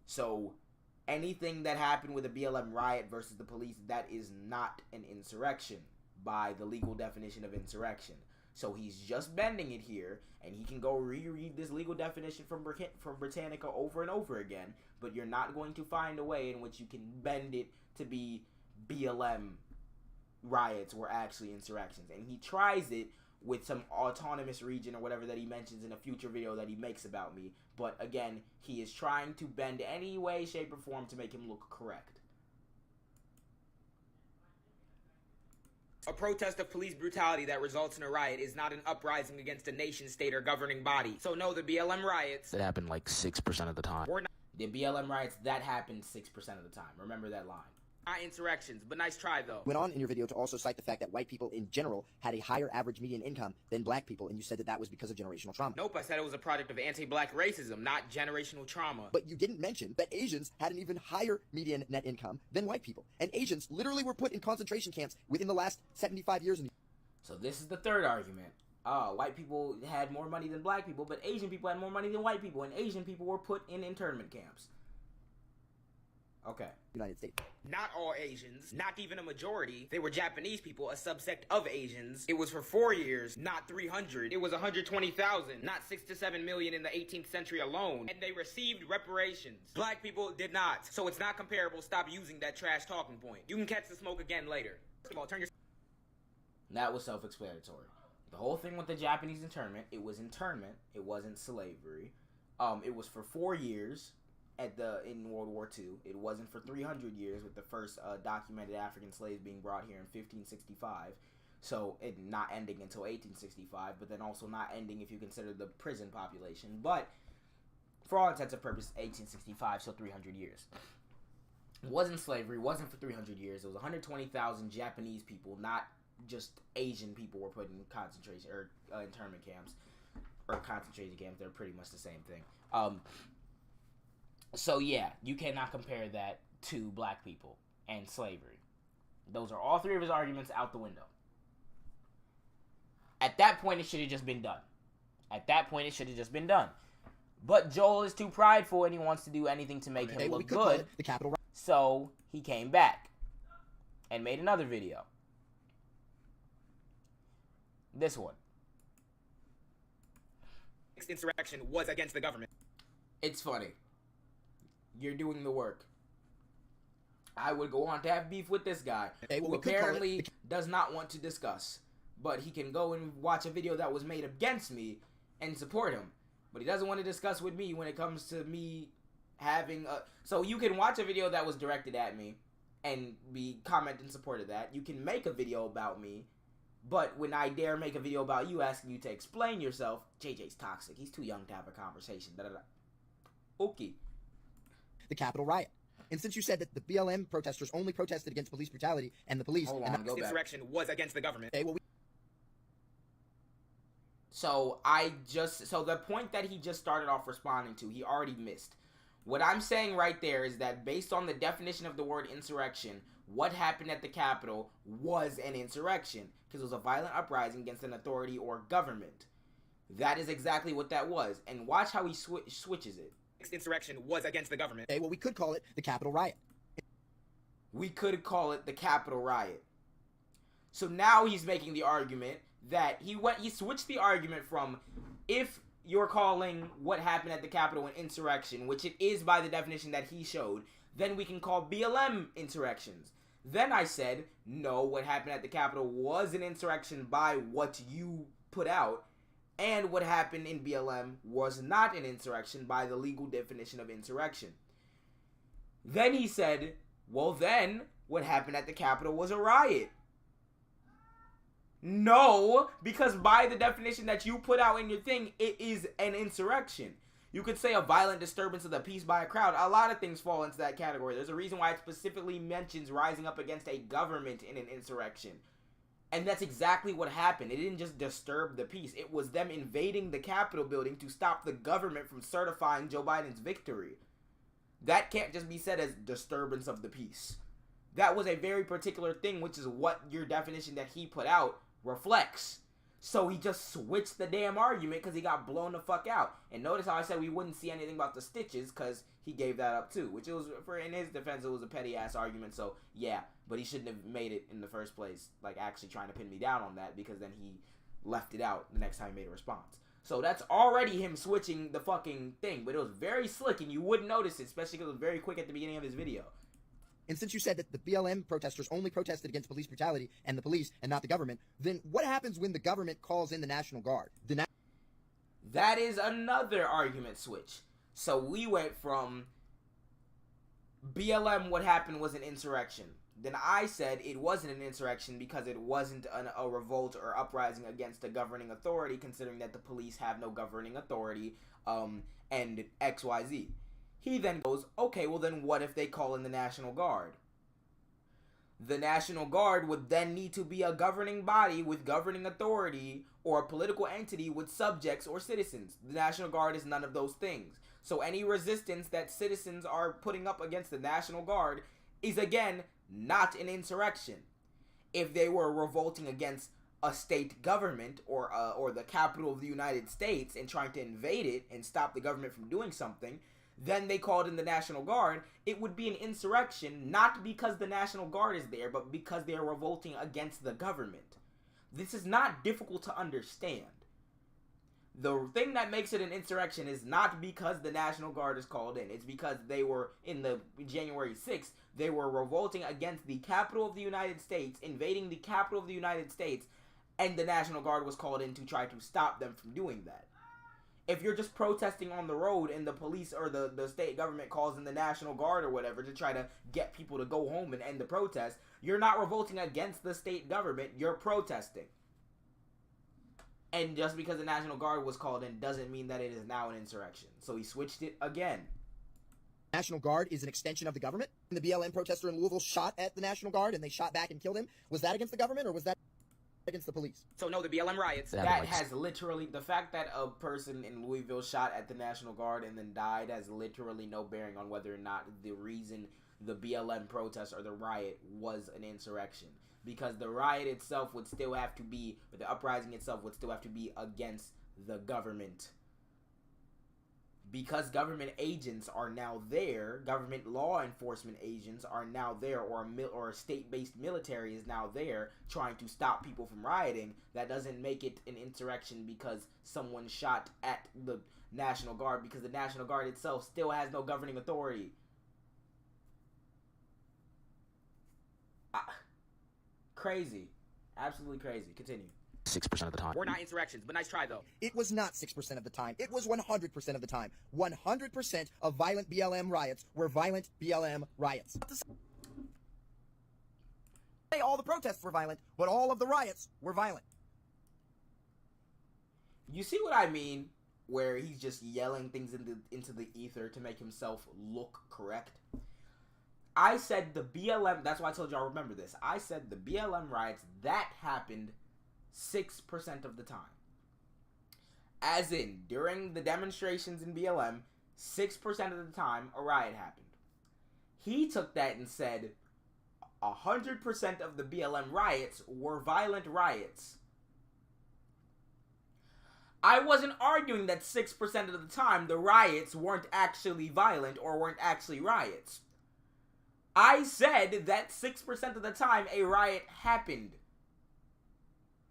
So anything that happened with a BLM riot versus the police, that is not an insurrection by the legal definition of insurrection. So he's just bending it here, and he can go reread this legal definition from Britannica over and over again, but you're not going to find a way in which you can bend it to be BLM riots were actually insurrections. And he tries it with some autonomous region or whatever that he mentions in a future video that he makes about me. But again, he is trying to bend any way, shape, or form to make him look correct. A protest of police brutality that results in a riot is not an uprising against a nation, state, or governing body. So no, the BLM riots that happen like 6% of the time. The BLM riots, that happened 6% of the time. Remember that line. Not insurrections, but nice try though. Went on in your video to also cite the fact that white people in general had a higher average median income than black people, and you said that that was because of generational trauma. Nope, I said it was a product of anti-black racism, not generational trauma. But you didn't mention that Asians had an even higher median net income than white people, and Asians literally were put in concentration camps within the last 75 years. So this is the third argument. White people had more money than black people, but Asian people had more money than white people, and Asian people were put in internment camps. Okay. United States. Not all Asians, not even a majority. They were Japanese people, a subsect of Asians. It was for 4 years, not 300. It was 120,000, not 6 to 7 million in the 18th century alone. And they received reparations. Black people did not. So it's not comparable. Stop using that trash talking point. You can catch the smoke again later. First of all, turn your... That was self-explanatory. The whole thing with the Japanese internment, it was internment. It wasn't slavery. It was for 4 years. In World War II. It wasn't for 300 years with the first documented African slaves being brought here in 1565. So it not ending until 1865, but then also not ending if you consider the prison population. But for all intents and purposes, 1865, so 300 years. It wasn't slavery, wasn't for 300 years. It was 120,000 Japanese people, not just Asian people were put in concentration or internment camps or concentration camps. They're pretty much the same thing. So yeah, you cannot compare that to black people and slavery. Those are all three of his arguments out the window. At that point, it should have just been done. But Joel is too prideful and he wants to do anything to make him look good. The Capitol. So he came back and made another video. This one. Insurrection was against the government. It's funny. You're doing the work. I would go on to have beef with this guy, who apparently does not want to discuss. But he can go and watch a video that was made against me and support him. But he doesn't want to discuss with me when it comes to me having a... So you can watch a video that was directed at me and comment in support of that. You can make a video about me. But when I dare make a video about you asking you to explain yourself, JJ's toxic. He's too young to have a conversation. Okay. The Capitol riot. And since you said that the BLM protesters only protested against police brutality and the police... Hold on, go back. Insurrection was against the government. Okay, well, So the point that he just started off responding to, he already missed. What I'm saying right there is that based on the definition of the word insurrection, what happened at the Capitol was an insurrection, because it was a violent uprising against an authority or government. That is exactly what that was. And watch how he switches it. Insurrection was against the government. Okay, well, we could call it the Capitol riot. We could call it the Capitol riot. So now he's making the argument that he switched the argument from, if you're calling what happened at the Capitol an insurrection, which it is by the definition that he showed, then we can call BLM insurrections. Then I said, no, what happened at the Capitol was an insurrection by what you put out, and what happened in BLM was not an insurrection by the legal definition of insurrection. Then he said, well then, what happened at the Capitol was a riot. No, because by the definition that you put out in your thing, it is an insurrection. You could say a violent disturbance of the peace by a crowd. A lot of things fall into that category. There's a reason why it specifically mentions rising up against a government in an insurrection. And that's exactly what happened. It didn't just disturb the peace. It was them invading the Capitol building to stop the government from certifying Joe Biden's victory. That can't just be said as disturbance of the peace. That was a very particular thing, which is what your definition that he put out reflects. So he just switched the damn argument because he got blown the fuck out. And notice how I said we wouldn't see anything about the stitches because he gave that up too. Which it was, in his defense, it was a petty ass argument. So yeah, but he shouldn't have made it in the first place. Like actually trying to pin me down on that, because then he left it out the next time he made a response. So that's already him switching the fucking thing. But it was very slick and you wouldn't notice it, especially because it was very quick at the beginning of his video. And since you said that the BLM protesters only protested against police brutality and the police and not the government, then what happens when the government calls in the National Guard? That is another argument switch. So we went from BLM, what happened was an insurrection. Then I said it wasn't an insurrection because it wasn't a revolt or uprising against a governing authority, considering that the police have no governing authority, and XYZ. He then goes, okay, well then what if they call in the National Guard? The National Guard would then need to be a governing body with governing authority or a political entity with subjects or citizens. The National Guard is none of those things. So any resistance that citizens are putting up against the National Guard is, again, not an insurrection. If they were revolting against a state government or the capital of the United States and trying to invade it and stop the government from doing something, then they called in the National Guard, it would be an insurrection, not because the National Guard is there, but because they are revolting against the government. This is not difficult to understand. The thing that makes it an insurrection is not because the National Guard is called in. It's because they were, in the January 6th, they were revolting against the capital of the United States, invading the capital of the United States, and the National Guard was called in to try to stop them from doing that. If you're just protesting on the road and the police or the state government calls in the National Guard or whatever to try to get people to go home and end the protest, you're not revolting against the state government, you're protesting. And just because the National Guard was called in doesn't mean that it is now an insurrection. So he switched it again. National Guard is an extension of the government. The BLM protester in Louisville shot at the National Guard and they shot back and killed him. Was that against the government or was that against the police? So no, the BLM riots. That has literally, the fact that a person in Louisville shot at the National Guard and then died has literally no bearing on whether or not the reason the BLM protest or the riot was an insurrection. Because the riot itself would still have to be, or the uprising itself would still have to be against the government. Because government agents are now there, government law enforcement agents are now there, or a state-based military is now there trying to stop people from rioting, that doesn't make it an insurrection because someone shot at the National Guard, because the National Guard itself still has no governing authority. Crazy. Absolutely crazy. Continue. 6% of the time. We're not insurrections, but nice try though. It was not 6% of the time. It was 100% of the time. 100% of violent BLM riots were violent BLM riots. Say all the protests were violent, but all of the riots were violent. You see what I mean? Where he's just yelling things into the ether to make himself look correct. I said the BLM, that's why I told y'all remember this. I said the BLM riots, that happened 6% of the time. As in, during the demonstrations in BLM, 6% of the time a riot happened. He took that and said 100% of the BLM riots were violent riots. I wasn't arguing that 6% of the time the riots weren't actually violent or weren't actually riots. I said that 6% of the time a riot happened.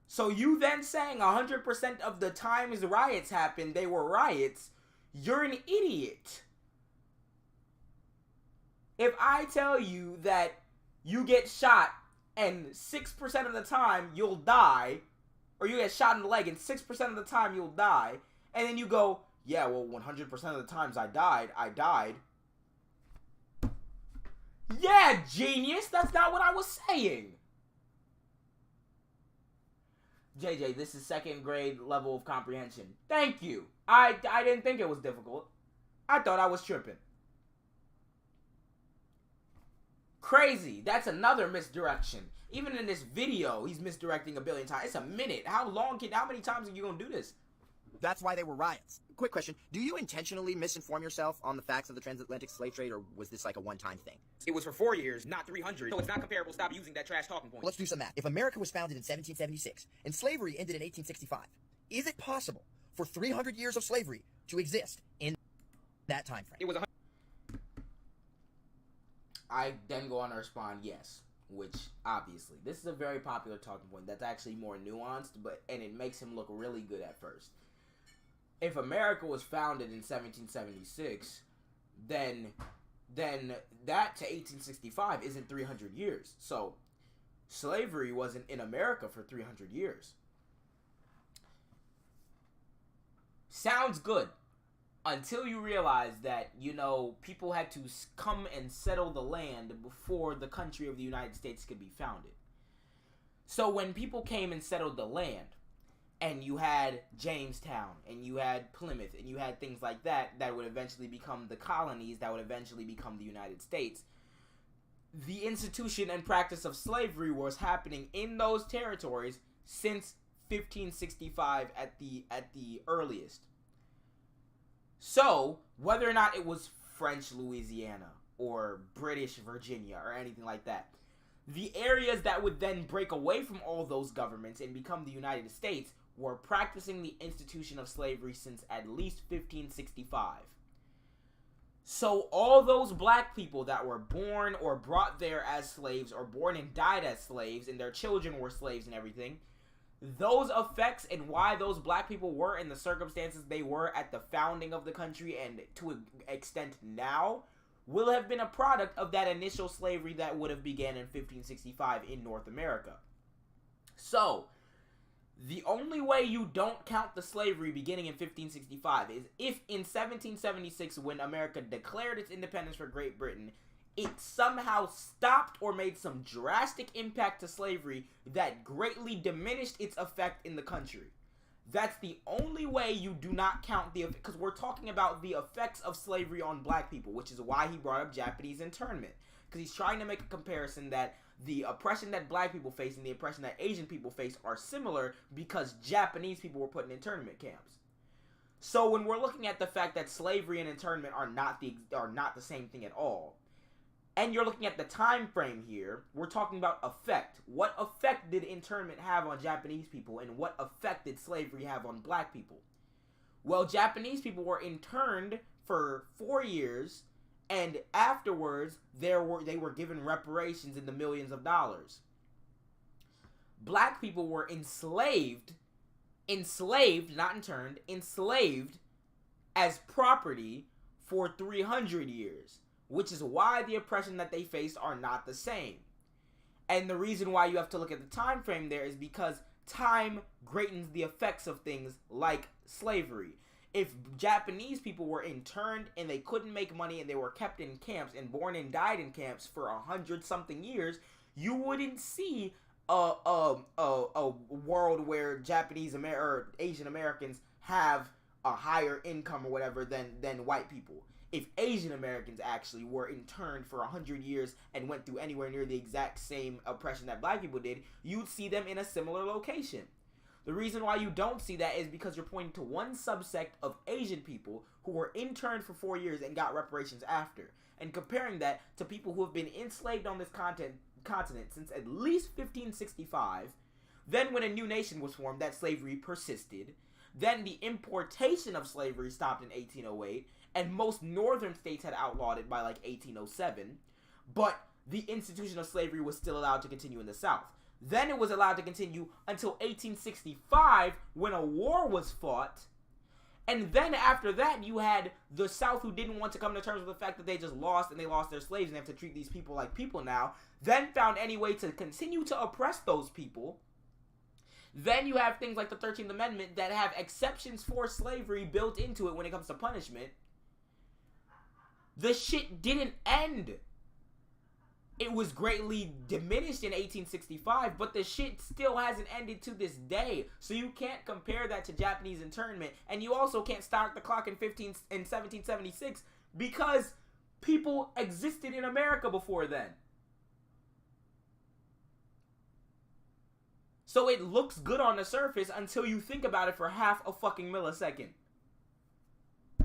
So you then saying 100% of the times riots happened, they were riots, you're an idiot. If I tell you that you get shot and 6% of the time you'll die, or you get shot in the leg and 6% of the time you'll die, and then you go, yeah, well, 100% of the times I died. Yeah, genius, that's not what I was saying. JJ, this is second grade level of comprehension. Thank you. I didn't think it was difficult. I thought I was tripping. Crazy. That's another misdirection. Even in this video, he's misdirecting a billion times. It's a minute. How many times are you going to do this? That's why they were riots. Quick question. Do you intentionally misinform yourself on the facts of the transatlantic slave trade, or was this like a one-time thing? It was for 4 years, not 300. So it's not comparable. Stop using that trash talking point. Let's do some math. If America was founded in 1776 and slavery ended in 1865, is it possible for 300 years of slavery to exist in that time frame? It was I then go on to respond yes, which obviously this is a very popular talking point that's actually more nuanced, and it makes him look really good at first. If America was founded in 1776, then that to 1865 isn't 300 years. So slavery wasn't in America for 300 years. Sounds good. Until you realize that, people had to come and settle the land before the country of the United States could be founded. So when people came and settled the land, and you had Jamestown, and you had Plymouth, and you had things like that would eventually become the colonies, that would eventually become the United States, the institution and practice of slavery was happening in those territories since 1565 at the earliest. So, whether or not it was French Louisiana or British Virginia or anything like that, The areas that would then break away from all those governments and become the United States were practicing the institution of slavery since at least 1565. So all those black people that were born or brought there as slaves, or born and died as slaves, and their children were slaves and everything, those effects and why those black people were in the circumstances they were at the founding of the country and to an extent now will have been a product of that initial slavery that would have began in 1565 in North America. So, the only way you don't count the slavery beginning in 1565 is if in 1776, when America declared its independence for Great Britain, it somehow stopped or made some drastic impact to slavery that greatly diminished its effect in the country. That's the only way you do not count the, because we're talking about the effects of slavery on black people, which is why he brought up Japanese internment. Because he's trying to make a comparison that the oppression that black people face and the oppression that Asian people face are similar because Japanese people were put in internment camps. So when we're looking at the fact that slavery and internment are not the same thing at all, and you're looking at the time frame here, we're talking about effect. What effect did internment have on Japanese people, and what effect did slavery have on black people? Well, Japanese people were interned for 4 years, and afterwards they were given reparations in the millions of dollars. Black people were enslaved, not interned, enslaved as property for 300 years. Which is why the oppression that they faced are not the same. And the reason why you have to look at the time frame there is because time greatens the effects of things like slavery. If Japanese people were interned and they couldn't make money and they were kept in camps and born and died in camps for 100-something years, you wouldn't see a world where Japanese or Asian Americans have a higher income or whatever than white people. If Asian Americans actually were interned for 100 years and went through anywhere near the exact same oppression that black people did, you'd see them in a similar location. The reason why you don't see that is because you're pointing to one subsect of Asian people who were interned for 4 years and got reparations after, and comparing that to people who have been enslaved on this continent since at least 1565. Then when a new nation was formed, that slavery persisted. Then the importation of slavery stopped in 1808, and most northern states had outlawed it by like 1807, but the institution of slavery was still allowed to continue in the South. Then it was allowed to continue until 1865 when a war was fought, and then after that you had the South, who didn't want to come to terms with the fact that they just lost and they lost their slaves and they have to treat these people like people now, then found any way to continue to oppress those people. Then you have things like the 13th Amendment that have exceptions for slavery built into it when it comes to punishment. The shit didn't end. It was greatly diminished in 1865, but the shit still hasn't ended to this day. So you can't compare that to Japanese internment, and you also can't start the clock in 1776 because people existed in America before then. So it looks good on the surface until you think about it for half a fucking millisecond.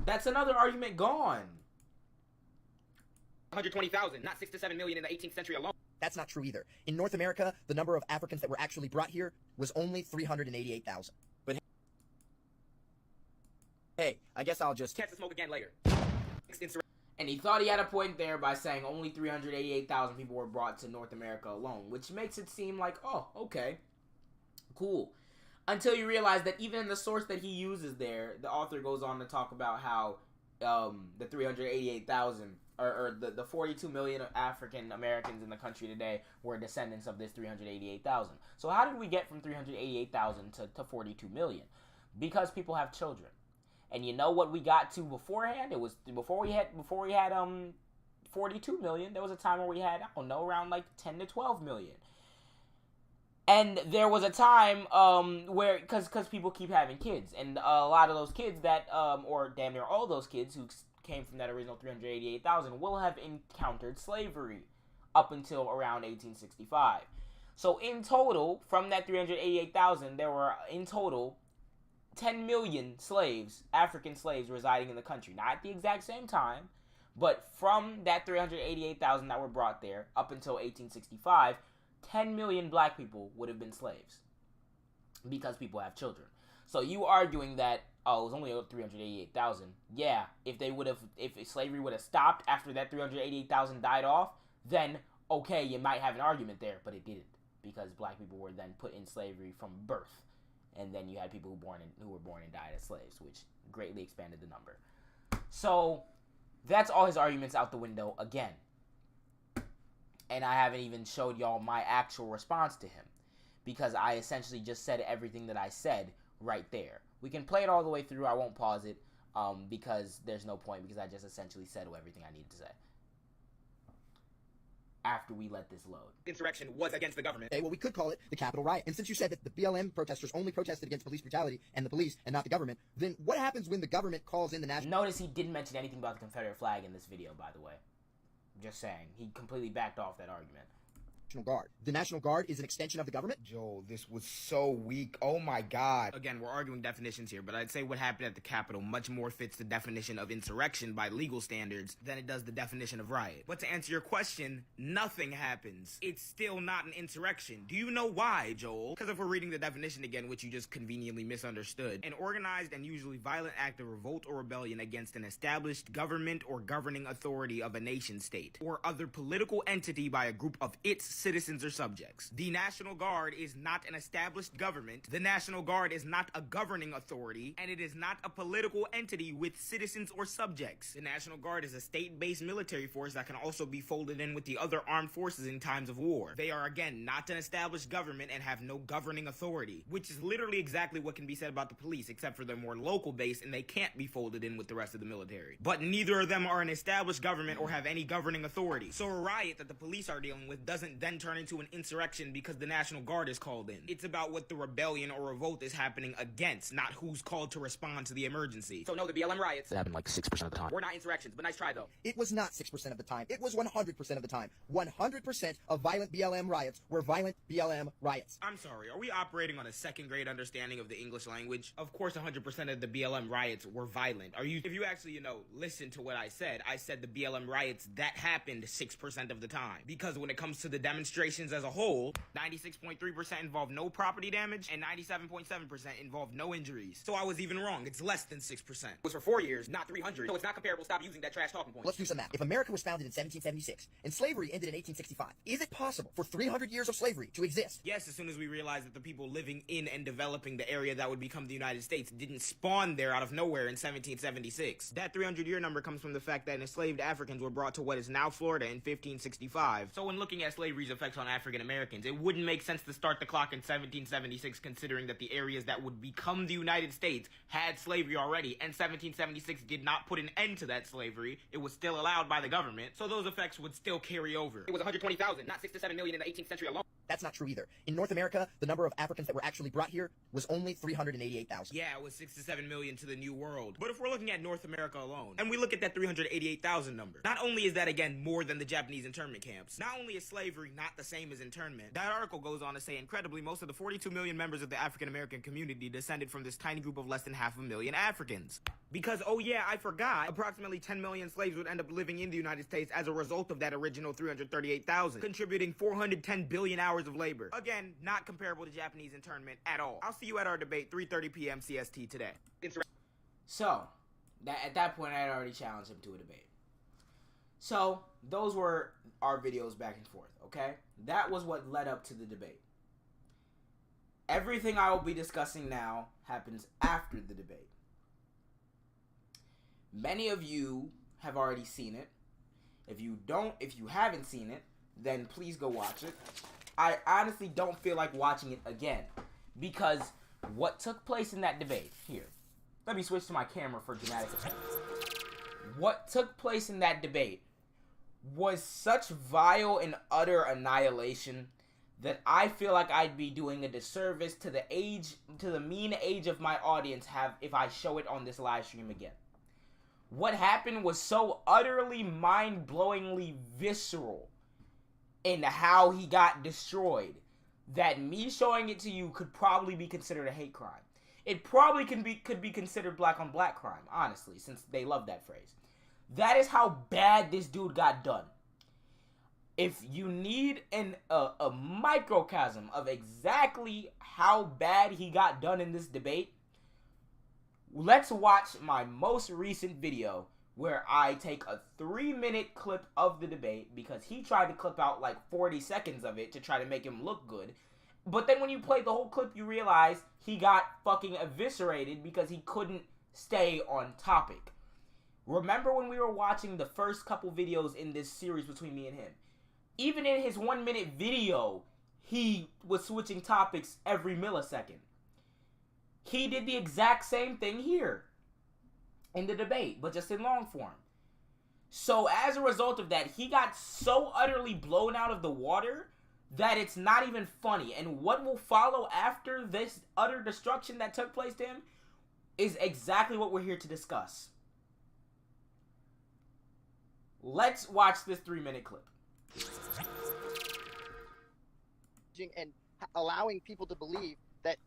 That's another argument gone. 120,000, not 6 to 7 million in the 18th century alone. That's not true either. In North America, the number of Africans that were actually brought here was only 388,000. But hey, I guess I'll just... Chance to smoke again later. And he thought he had a point there by saying only 388,000 people were brought to North America alone, which makes it seem like, oh, okay, cool. Until you realize that even in the source that he uses there, the author goes on to talk about how the 388,000... Or the 42 million African Americans in the country today were descendants of this 388,000. So how did we get from 388,000 to 42 million? Because people have children. And you know what we got to beforehand? It was before we had 42 million, there was a time where we had, I don't know, around like 10 to 12 million. And there was a time where, because people keep having kids, and a lot of those kids that, or damn near all those kids who came from that original 388,000 will have encountered slavery up until around 1865. So in total, from that 388,000, there were in total 10 million slaves, African slaves, residing in the country. Not at the exact same time, but from that 388,000 that were brought there up until 1865, 10 million black people would have been slaves because people have children. So you arguing that, oh, it was only 388,000. Yeah, if slavery would have stopped after that 388,000 died off, then okay, you might have an argument there, but it didn't, because black people were then put in slavery from birth, and then you had people who were born and died as slaves, which greatly expanded the number. So that's all his arguments out the window again. And I haven't even showed y'all my actual response to him, because I essentially just said everything that I said right there. We can play it all the way through. I won't pause it because there's no point, because I just essentially said everything I needed to say after we let this load. Insurrection was against the government. Okay, well, we could call it the Capitol riot. And since you said that the BLM protesters only protested against police brutality and the police and not the government, then what happens when the government calls in the national... Notice he didn't mention anything about the Confederate flag in this video, by the way. Just saying. He completely backed off that argument. Guard. The National Guard is an extension of the government? Joel, this was so weak. Oh my god. Again, we're arguing definitions here, but I'd say what happened at the Capitol much more fits the definition of insurrection by legal standards than it does the definition of riot. But to answer your question, nothing happens. It's still not an insurrection. Do you know why, Joel? Because if we're reading the definition again, which you just conveniently misunderstood, an organized and usually violent act of revolt or rebellion against an established government or governing authority of a nation state, or other political entity by a group of its citizens or subjects. The National Guard is not an established government, the National Guard is not a governing authority, and it is not a political entity with citizens or subjects. The National Guard is a state-based military force that can also be folded in with the other armed forces in times of war. They are, again, not an established government and have no governing authority, which is literally exactly what can be said about the police, except for they're more local-based and they can't be folded in with the rest of the military. But neither of them are an established government or have any governing authority. So a riot that the police are dealing with doesn't then turn into an insurrection because the National Guard is called in. It's about what the rebellion or revolt is happening against, not who's called to respond to the emergency. So no, the BLM riots happened like 6% of the time. were not insurrections, but nice try though. It was not 6% of the time. It was 100% of the time. 100% of violent BLM riots were violent BLM riots. I'm sorry, are we operating on a second grade understanding of the English language? Of course 100% of the BLM riots were violent. If you actually, listen to what I said the BLM riots that happened 6% of the time. Because when it comes to the demonstrations as a whole, 96.3% involved no property damage and 97.7% involved no injuries. So I was even wrong. It's less than 6%. It was for 4 years, not 300. So it's not comparable. Stop using that trash talking point. Let's do some math. If America was founded in 1776 and slavery ended in 1865, is it possible for 300 years of slavery to exist? Yes, as soon as we realized that the people living in and developing the area that would become the United States didn't spawn there out of nowhere in 1776. That 300-year number comes from the fact that enslaved Africans were brought to what is now Florida in 1565. So when looking at slavery's effects on African Americans, it wouldn't make sense to start the clock in 1776, considering that the areas that would become the United States had slavery already, and 1776 did not put an end to that slavery. It was still allowed by the government, so those effects would still carry over. It was 120,000, not 6 to 7 million in the 18th century alone. That's not true either. In North America, the number of Africans that were actually brought here was only 388,000. Yeah, it was 6 to 7 million to the New World. But if we're looking at North America alone, and we look at that 388,000 number, not only is that, again, more than the Japanese internment camps, not only is slavery not the same as internment, that article goes on to say, incredibly, most of the 42 million members of the African American community descended from this tiny group of less than 500,000 Africans. Because, oh yeah, I forgot, approximately 10 million slaves would end up living in the United States as a result of that original 338,000, contributing 410 billion hours of labor. Again, not comparable to Japanese internment at all. I'll see you at our debate, 3:30 p.m. CST today. So, at that point, I had already challenged him to a debate. So, those were our videos back and forth, okay? That was what led up to the debate. Everything I will be discussing now happens after the debate. Many of you have already seen it. If you haven't seen it, then please go watch it. I honestly don't feel like watching it again, because what took place in that debate, here, let me switch to my camera for dramatic effect. What took place in that debate was such vile and utter annihilation that I feel like I'd be doing a disservice to the mean age of my audience if I show it on this live stream again. What happened was so utterly mind-blowingly visceral in how he got destroyed that me showing it to you could probably be considered a hate crime. It probably could be considered black on black crime, honestly, since they love that phrase. That is how bad this dude got done. If you need a microcosm of exactly how bad he got done in this debate, let's watch my most recent video where I take a 3-minute clip of the debate because he tried to clip out like 40 seconds of it to try to make him look good. But then when you play the whole clip, you realize he got fucking eviscerated because he couldn't stay on topic. Remember when we were watching the first couple videos in this series between me and him? Even in his 1-minute video, he was switching topics every millisecond. He did the exact same thing here in the debate, but just in long form. So as a result of that, he got so utterly blown out of the water that it's not even funny. And what will follow after this utter destruction that took place to him is exactly what we're here to discuss. Let's watch this 3-minute clip. And allowing people to believe that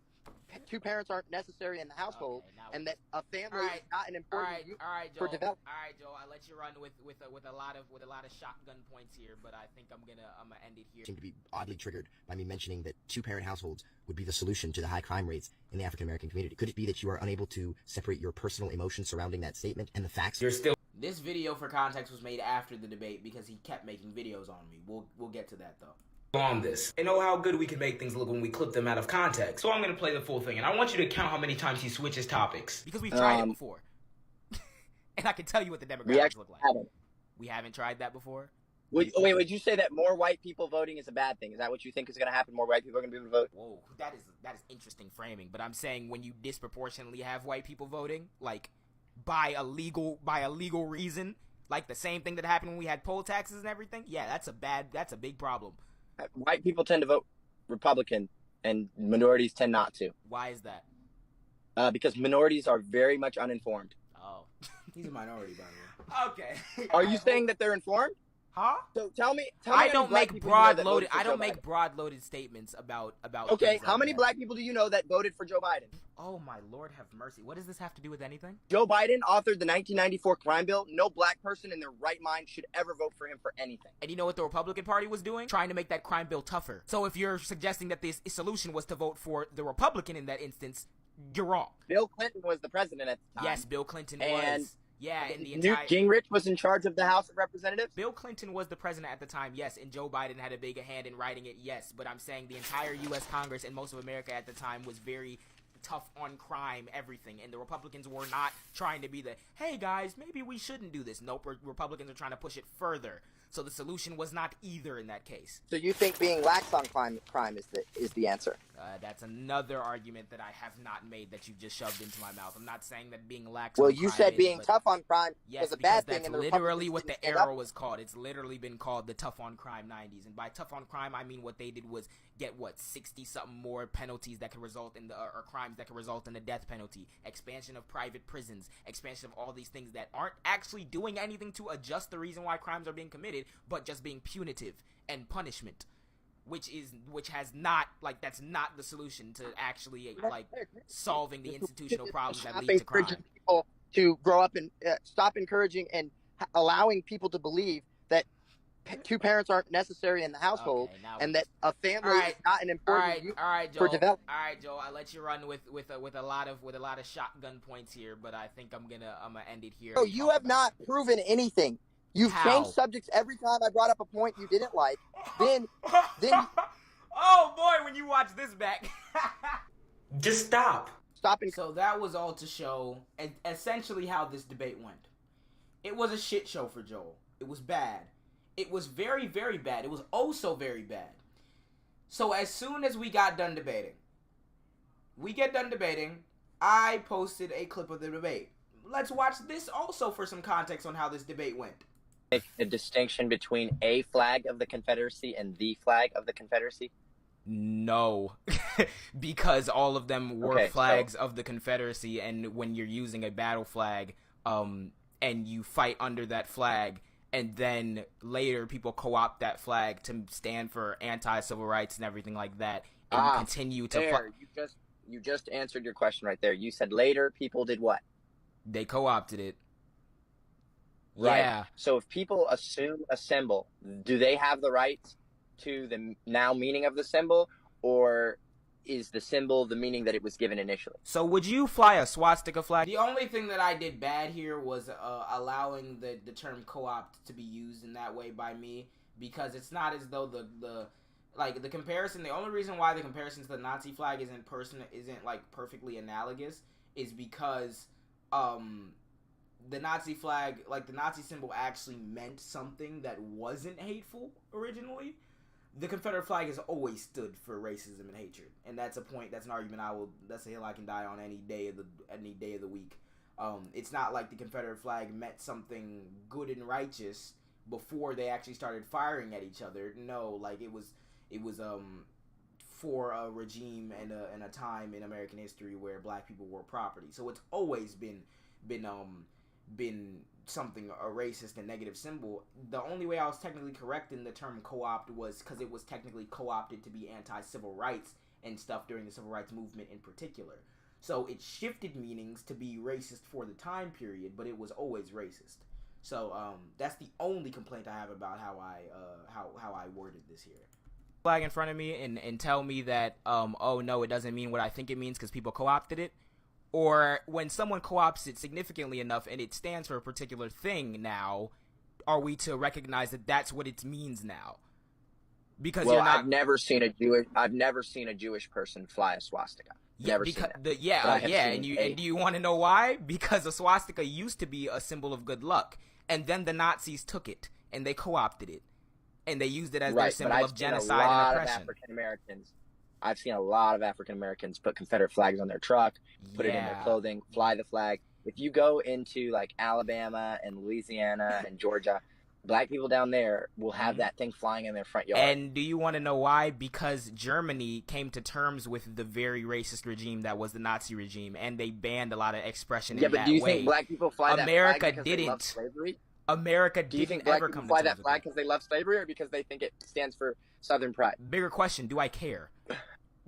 two parents aren't necessary in the household, and that a family is not an important unit for development. All right, Joe. I let you run with a lot of shotgun points here, but I think I'm gonna end it here. Seem to be oddly triggered by me mentioning that two-parent households would be the solution to the high crime rates in the African American community. Could it be that you are unable to separate your personal emotions surrounding that statement and the facts? You're still. This video, for context, was made after the debate because he kept making videos on me. We'll get to that though. On this. I know how good we can make things look when we clip them out of context. So I'm going to play the full thing, and I want you to count how many times he switches topics. Because we've tried it before. And I can tell you what the demographics look like. Haven't. We haven't tried that before? Would you say that more white people voting is a bad thing? Is that what you think is going to happen? More white people are going to be able to vote? Whoa, that is interesting framing. But I'm saying when you disproportionately have white people voting, like by a legal reason, like the same thing that happened when we had poll taxes and everything, yeah, that's a big problem. White people tend to vote Republican, and minorities tend not to. Why is that? Because minorities are very much uninformed. Oh, he's a minority, by the way. Okay. Are you saying that they're informed? Huh? So tell me. I don't make broad-loaded statements about. Okay, how many black people do you know that voted for Joe Biden? Oh my Lord, have mercy! What does this have to do with anything? Joe Biden authored the 1994 crime bill. No black person in their right mind should ever vote for him for anything. And you know what the Republican Party was doing? Trying to make that crime bill tougher. So if you're suggesting that this solution was to vote for the Republican in that instance, you're wrong. Bill Clinton was the president at the time. Yes, Bill Clinton was. Yeah, in the Newt entire... Gingrich was in charge of the House of Representatives? Bill Clinton was the president at the time, yes, and Joe Biden had a big hand in writing it, yes. But I'm saying the entire U.S. Congress and most of America at the time was very tough on crime, everything. And the Republicans were not trying to be the, hey, guys, maybe we shouldn't do this. Nope, Republicans are trying to push it further. So the solution was not either in that case. So you think being lax on crime is the answer? That's another argument that I have not made that you've just shoved into my mouth. I'm not saying that being lax on crime you said being tough on crime is a bad thing. Yes, because that's literally what the era was called. It's literally been called the tough on crime 90s. And by tough on crime, I mean what they did was get, 60-something more penalties that could result in or crimes that could result in the death penalty. Expansion of private prisons. Expansion of all these things that aren't actually doing anything to adjust the reason why crimes are being committed, but just being punitive and punishment. Which has not, that's not the solution to actually, solving the institutional problems that lead to crime. People to grow up and stop encouraging and allowing people to believe that two parents aren't necessary in the household, and that a family is not an important unit for development. All right, Joe. I let you run with a lot of shotgun points here, but I think I'm gonna end it here. Oh, you have not proven anything. You've changed subjects every time I brought up a point you didn't like. Then oh boy, when you watch this back. Just stop. So that was all to show essentially how this debate went. It was a shit show for Joel. It was bad. It was very, very bad. It was oh so very bad. So as soon as we got done debating, I posted a clip of the debate. Let's watch this also for some context on how this debate went. Make a distinction between a flag of the Confederacy and the flag of the Confederacy? No, because all of them were flags of the Confederacy, and when you're using a battle flag, and you fight under that flag, and then later people co-opt that flag to stand for anti-civil rights and everything like that, and you continue to you just answered your question right there. You said later people did what? They co-opted it. Right. Yeah. So if people assume a symbol, do they have the right to the now meaning of the symbol, or is the symbol the meaning that it was given initially? So would you fly a swastika flag? The only thing that I did bad here was allowing the term co-opt to be used in that way by me, because it's not as though the comparison, the only reason why the comparison to the Nazi flag isn't like perfectly analogous is because the Nazi flag, like the Nazi symbol, actually meant something that wasn't hateful originally. The Confederate flag has always stood for racism and hatred, and that's an argument that's a hill I can die on any day of the week. It's not like the Confederate flag meant something good and righteous before they actually started firing at each other. No, like it was for a regime and a time in American history where black people were property. So it's always been something, a racist and negative symbol. The only way I was technically correct in the term co-opt was because it was technically co-opted to be anti-civil rights and stuff during the civil rights movement in particular. So it shifted meanings to be racist for the time period, but it was always racist. So that's the only complaint I have about how I worded this here. Flag in front of me and tell me that oh no, it doesn't mean what I think it means because people co-opted it. Or when someone co-opts it significantly enough and it stands for a particular thing now, are we to recognize that that's what it means now? Because I've never seen a Jewish person fly a swastika. Yeah, and do you want to know why? Because a swastika used to be a symbol of good luck, and then the Nazis took it and they co-opted it, and they used it as their symbol of genocide and oppression. I've seen a lot of African Americans put Confederate flags on their truck, put it in their clothing, fly the flag. If you go into like Alabama and Louisiana and Georgia, black people down there will have that thing flying in their front yard. And do you want to know why? Because Germany came to terms with the very racist regime that was the Nazi regime, and they banned a lot of expression in that way. Yeah, but do you think black people fly that flag because they love slavery? America do you think black people fly that flag because they love slavery or because they think it stands for Southern pride? Bigger question, do I care?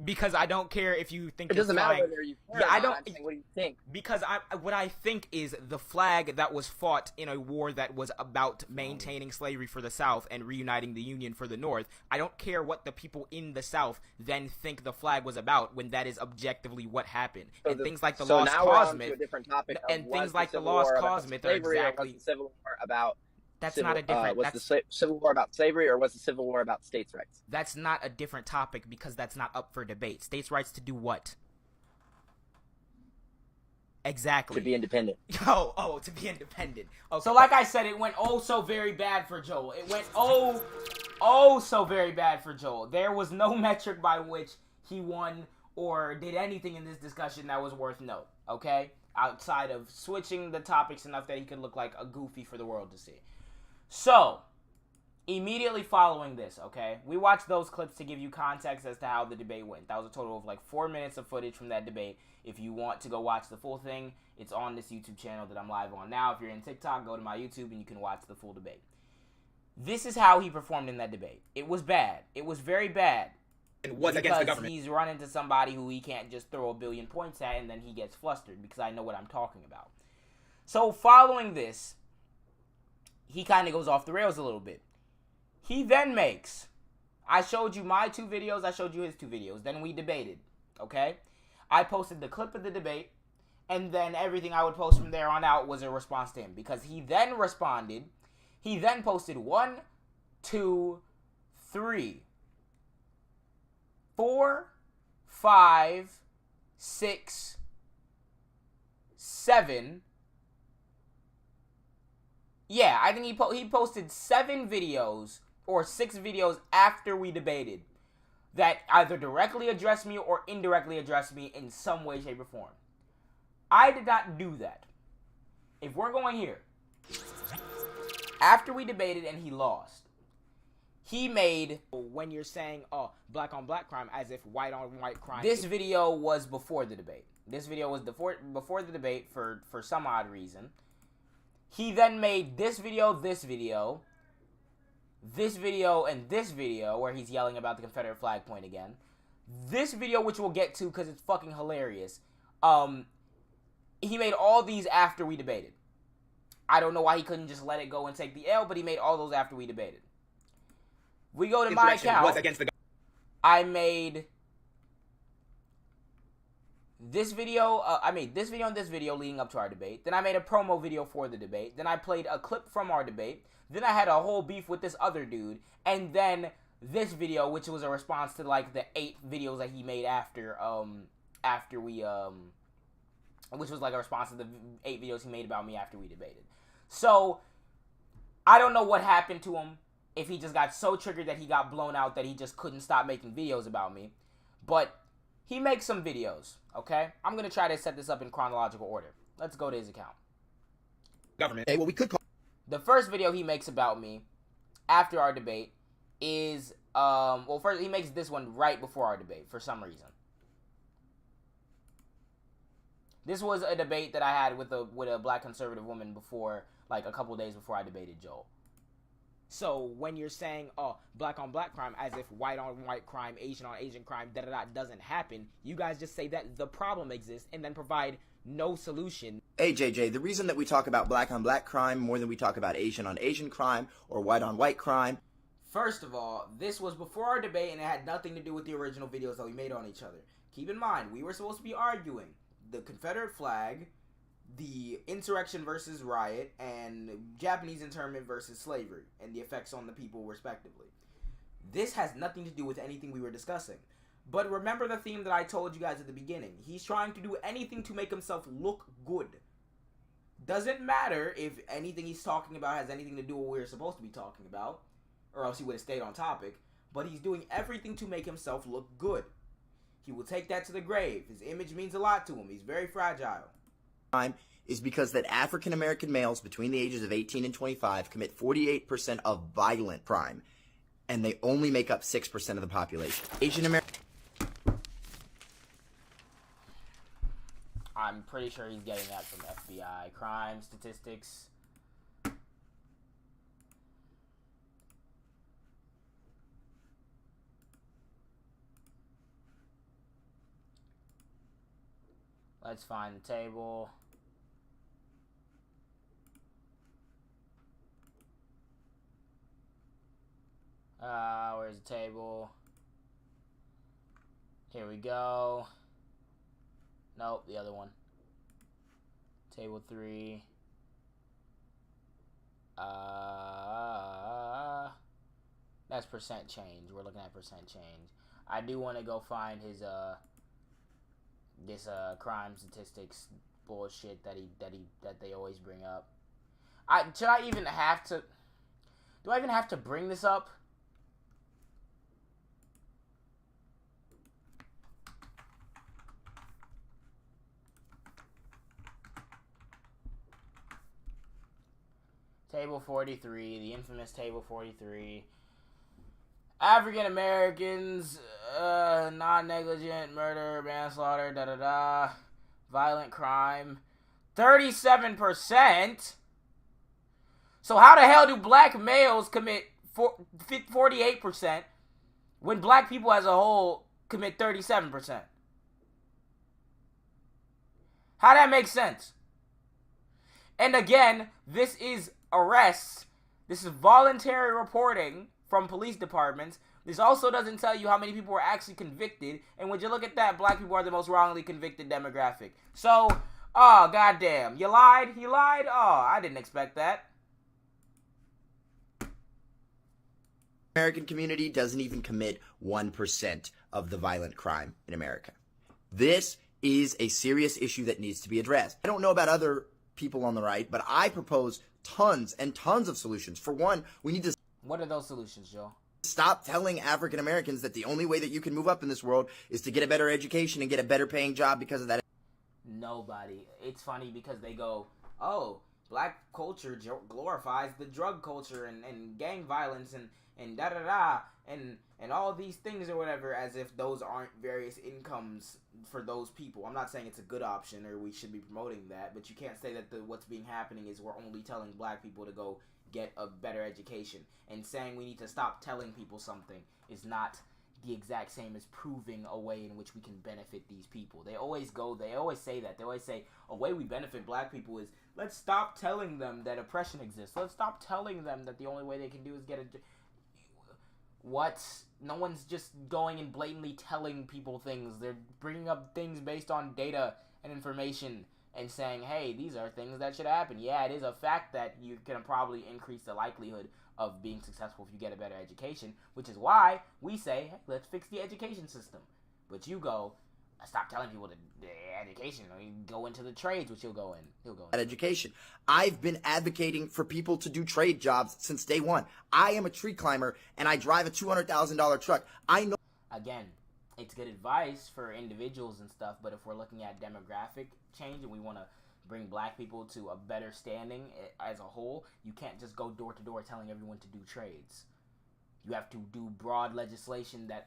Because I don't care if you think it doesn't matter whether you care. Yeah, I don't. What do you think? Because what I think is the flag that was fought in a war that was about maintaining slavery for the South and reuniting the Union for the North. I don't care what the people in the South then think the flag was about when that is objectively what happened. So and things like the Lost Cause myth, and things like the Lost Cause myth are exactly. Was the Civil War about? That's not a different. Was the Civil War about slavery or was the Civil War about states' rights? That's not a different topic because that's not up for debate. States' rights to do what? Exactly. To be independent. Oh, to be independent. Okay. So like I said, it went oh so very bad for Joel. It went oh so very bad for Joel. There was no metric by which he won or did anything in this discussion that was worth note, okay? Outside of switching the topics enough that he could look like a goofy for the world to see. So, immediately following this, okay, we watched those clips to give you context as to how the debate went. That was a total of like 4 minutes of footage from that debate. If you want to go watch the full thing, it's on this YouTube channel that I'm live on now. If you're in TikTok, go to my YouTube and you can watch the full debate. This is how he performed in that debate. It was bad. It was very bad. It was against the government. He's run into somebody who he can't just throw a billion points at and then he gets flustered because I know what I'm talking about. So following this, he kind of goes off the rails a little bit. He then makes, I showed you my 2 videos, I showed you his 2 videos, then we debated, okay? I posted the clip of the debate, and then everything I would post from there on out was a response to him, because he then responded, he then posted 1, 2, 3, 4, 5, 6, 7. Yeah, I think he posted 7 videos or 6 videos after we debated that either directly addressed me or indirectly addressed me in some way, shape, or form. I did not do that. If we're going here, after we debated and he lost, he made, when you're saying, oh, black on black crime, as if white on white crime. This video was before the debate. This video was before the debate for some odd reason. He then made this video, and this video, where he's yelling about the Confederate flag point again. This video, which we'll get to because it's fucking hilarious. He made all these after we debated. I don't know why he couldn't just let it go and take the L, but he made all those after we debated. We go to my account. Was against the I made this video. I made this video and this video leading up to our debate. Then I made a promo video for the debate. Then I played a clip from our debate. Then I had a whole beef with this other dude. And then this video, which was a response to like the 8 videos that he made after we which was like a response to the 8 videos he made about me after we debated. So I don't know what happened to him. If he just got so triggered that he got blown out that he just couldn't stop making videos about me. But he makes some videos, okay? I'm going to try to set this up in chronological order. Let's go to his account. government. Okay, well, we could call... The first video he makes about me after our debate is, well, first he makes this one right before our debate for some reason. This was a debate that I had with a black conservative woman before, like a couple days before I debated Joel. So when you're saying, oh, black on black crime, as if white on white crime, Asian on Asian crime, doesn't happen, you guys just say that the problem exists and then provide no solution. Hey, JJ, the reason that we talk about black on black crime more than we talk about Asian on Asian crime or white on white crime. First of all, this was before our debate and it had nothing to do with the original videos that we made on each other. Keep in mind, we were supposed to be arguing the Confederate flag, the insurrection versus riot, and Japanese internment versus slavery, and the effects on the people respectively. This has nothing to do with anything we were discussing. But remember the theme that I told you guys at the beginning. He's trying to do anything to make himself look good. Doesn't matter if anything he's talking about has anything to do with what we're supposed to be talking about, or else he would have stayed on topic, but he's doing everything to make himself look good. He will take that to the grave. His image means a lot to him. He's very fragile. Crime is because that African American males between the ages of 18 and 25 commit 48% of violent crime, and they only make up 6% of the population. Asian American... I'm pretty sure he's getting that from FBI crime statistics. Let's find the table. Where's the table? Here we go. Nope, the other one. Table 3. That's percent change. We're looking at percent change. I do want to go find his this crime statistics bullshit that they always bring up. Do I even have to bring this up? Table 43, the infamous Table 43. African Americans, non-negligent murder, manslaughter, violent crime, 37%. So how the hell do black males commit 48% when black people as a whole commit 37%? How that make sense? And again, this is arrests. This is voluntary reporting from police departments. This also doesn't tell you how many people were actually convicted. And when you look at that, black people are the most wrongly convicted demographic. So, oh, goddamn. You lied? He lied? Oh, I didn't expect that. American community doesn't even commit 1% of the violent crime in America. This is a serious issue that needs to be addressed. I don't know about other people on the right, but I propose tons and tons of solutions. For one, we need to... What are those solutions, Joe? Stop telling African Americans that the only way that you can move up in this world is to get a better education and get a better paying job because of that. Nobody. It's funny because they go, oh, black culture glorifies the drug culture and gang violence and da-da-da and all these things or whatever, as if those aren't various incomes for those people. I'm not saying it's a good option or we should be promoting that, but you can't say that what's being happening is we're only telling black people to go get a better education. And saying we need to stop telling people something is not the exact same as proving a way in which we can benefit these people. They always say that. They always say a way we benefit black people is, let's stop telling them that oppression exists. Let's stop telling them that the only way they can do is get a... What? No one's just going and blatantly telling people things. They're bringing up things based on data and information and saying, hey, these are things that should happen. Yeah, it is a fact that you can probably increase the likelihood of being successful if you get a better education, which is why we say, hey, let's fix the education system. But you go, stop telling people the education. You go into the trades, which he'll go in. At education. I've been advocating for people to do trade jobs since day one. I am a tree climber, and I drive a $200,000 truck. I know. Again, it's good advice for individuals and stuff, but if we're looking at demographic change and we want to bring black people to a better standing as a whole, you can't just go door to door telling everyone to do trades. You have to do broad legislation that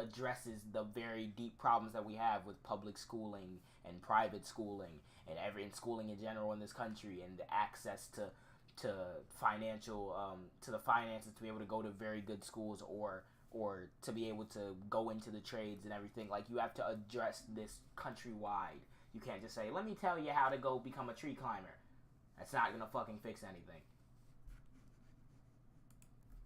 addresses the very deep problems that we have with public schooling and private schooling and schooling in general in this country, and the access to financial to the finances to be able to go to very good schools or to be able to go into the trades and everything. Like, you have to address this countrywide. You can't just say, let me tell you how to go become a tree climber. That's not gonna fucking fix anything.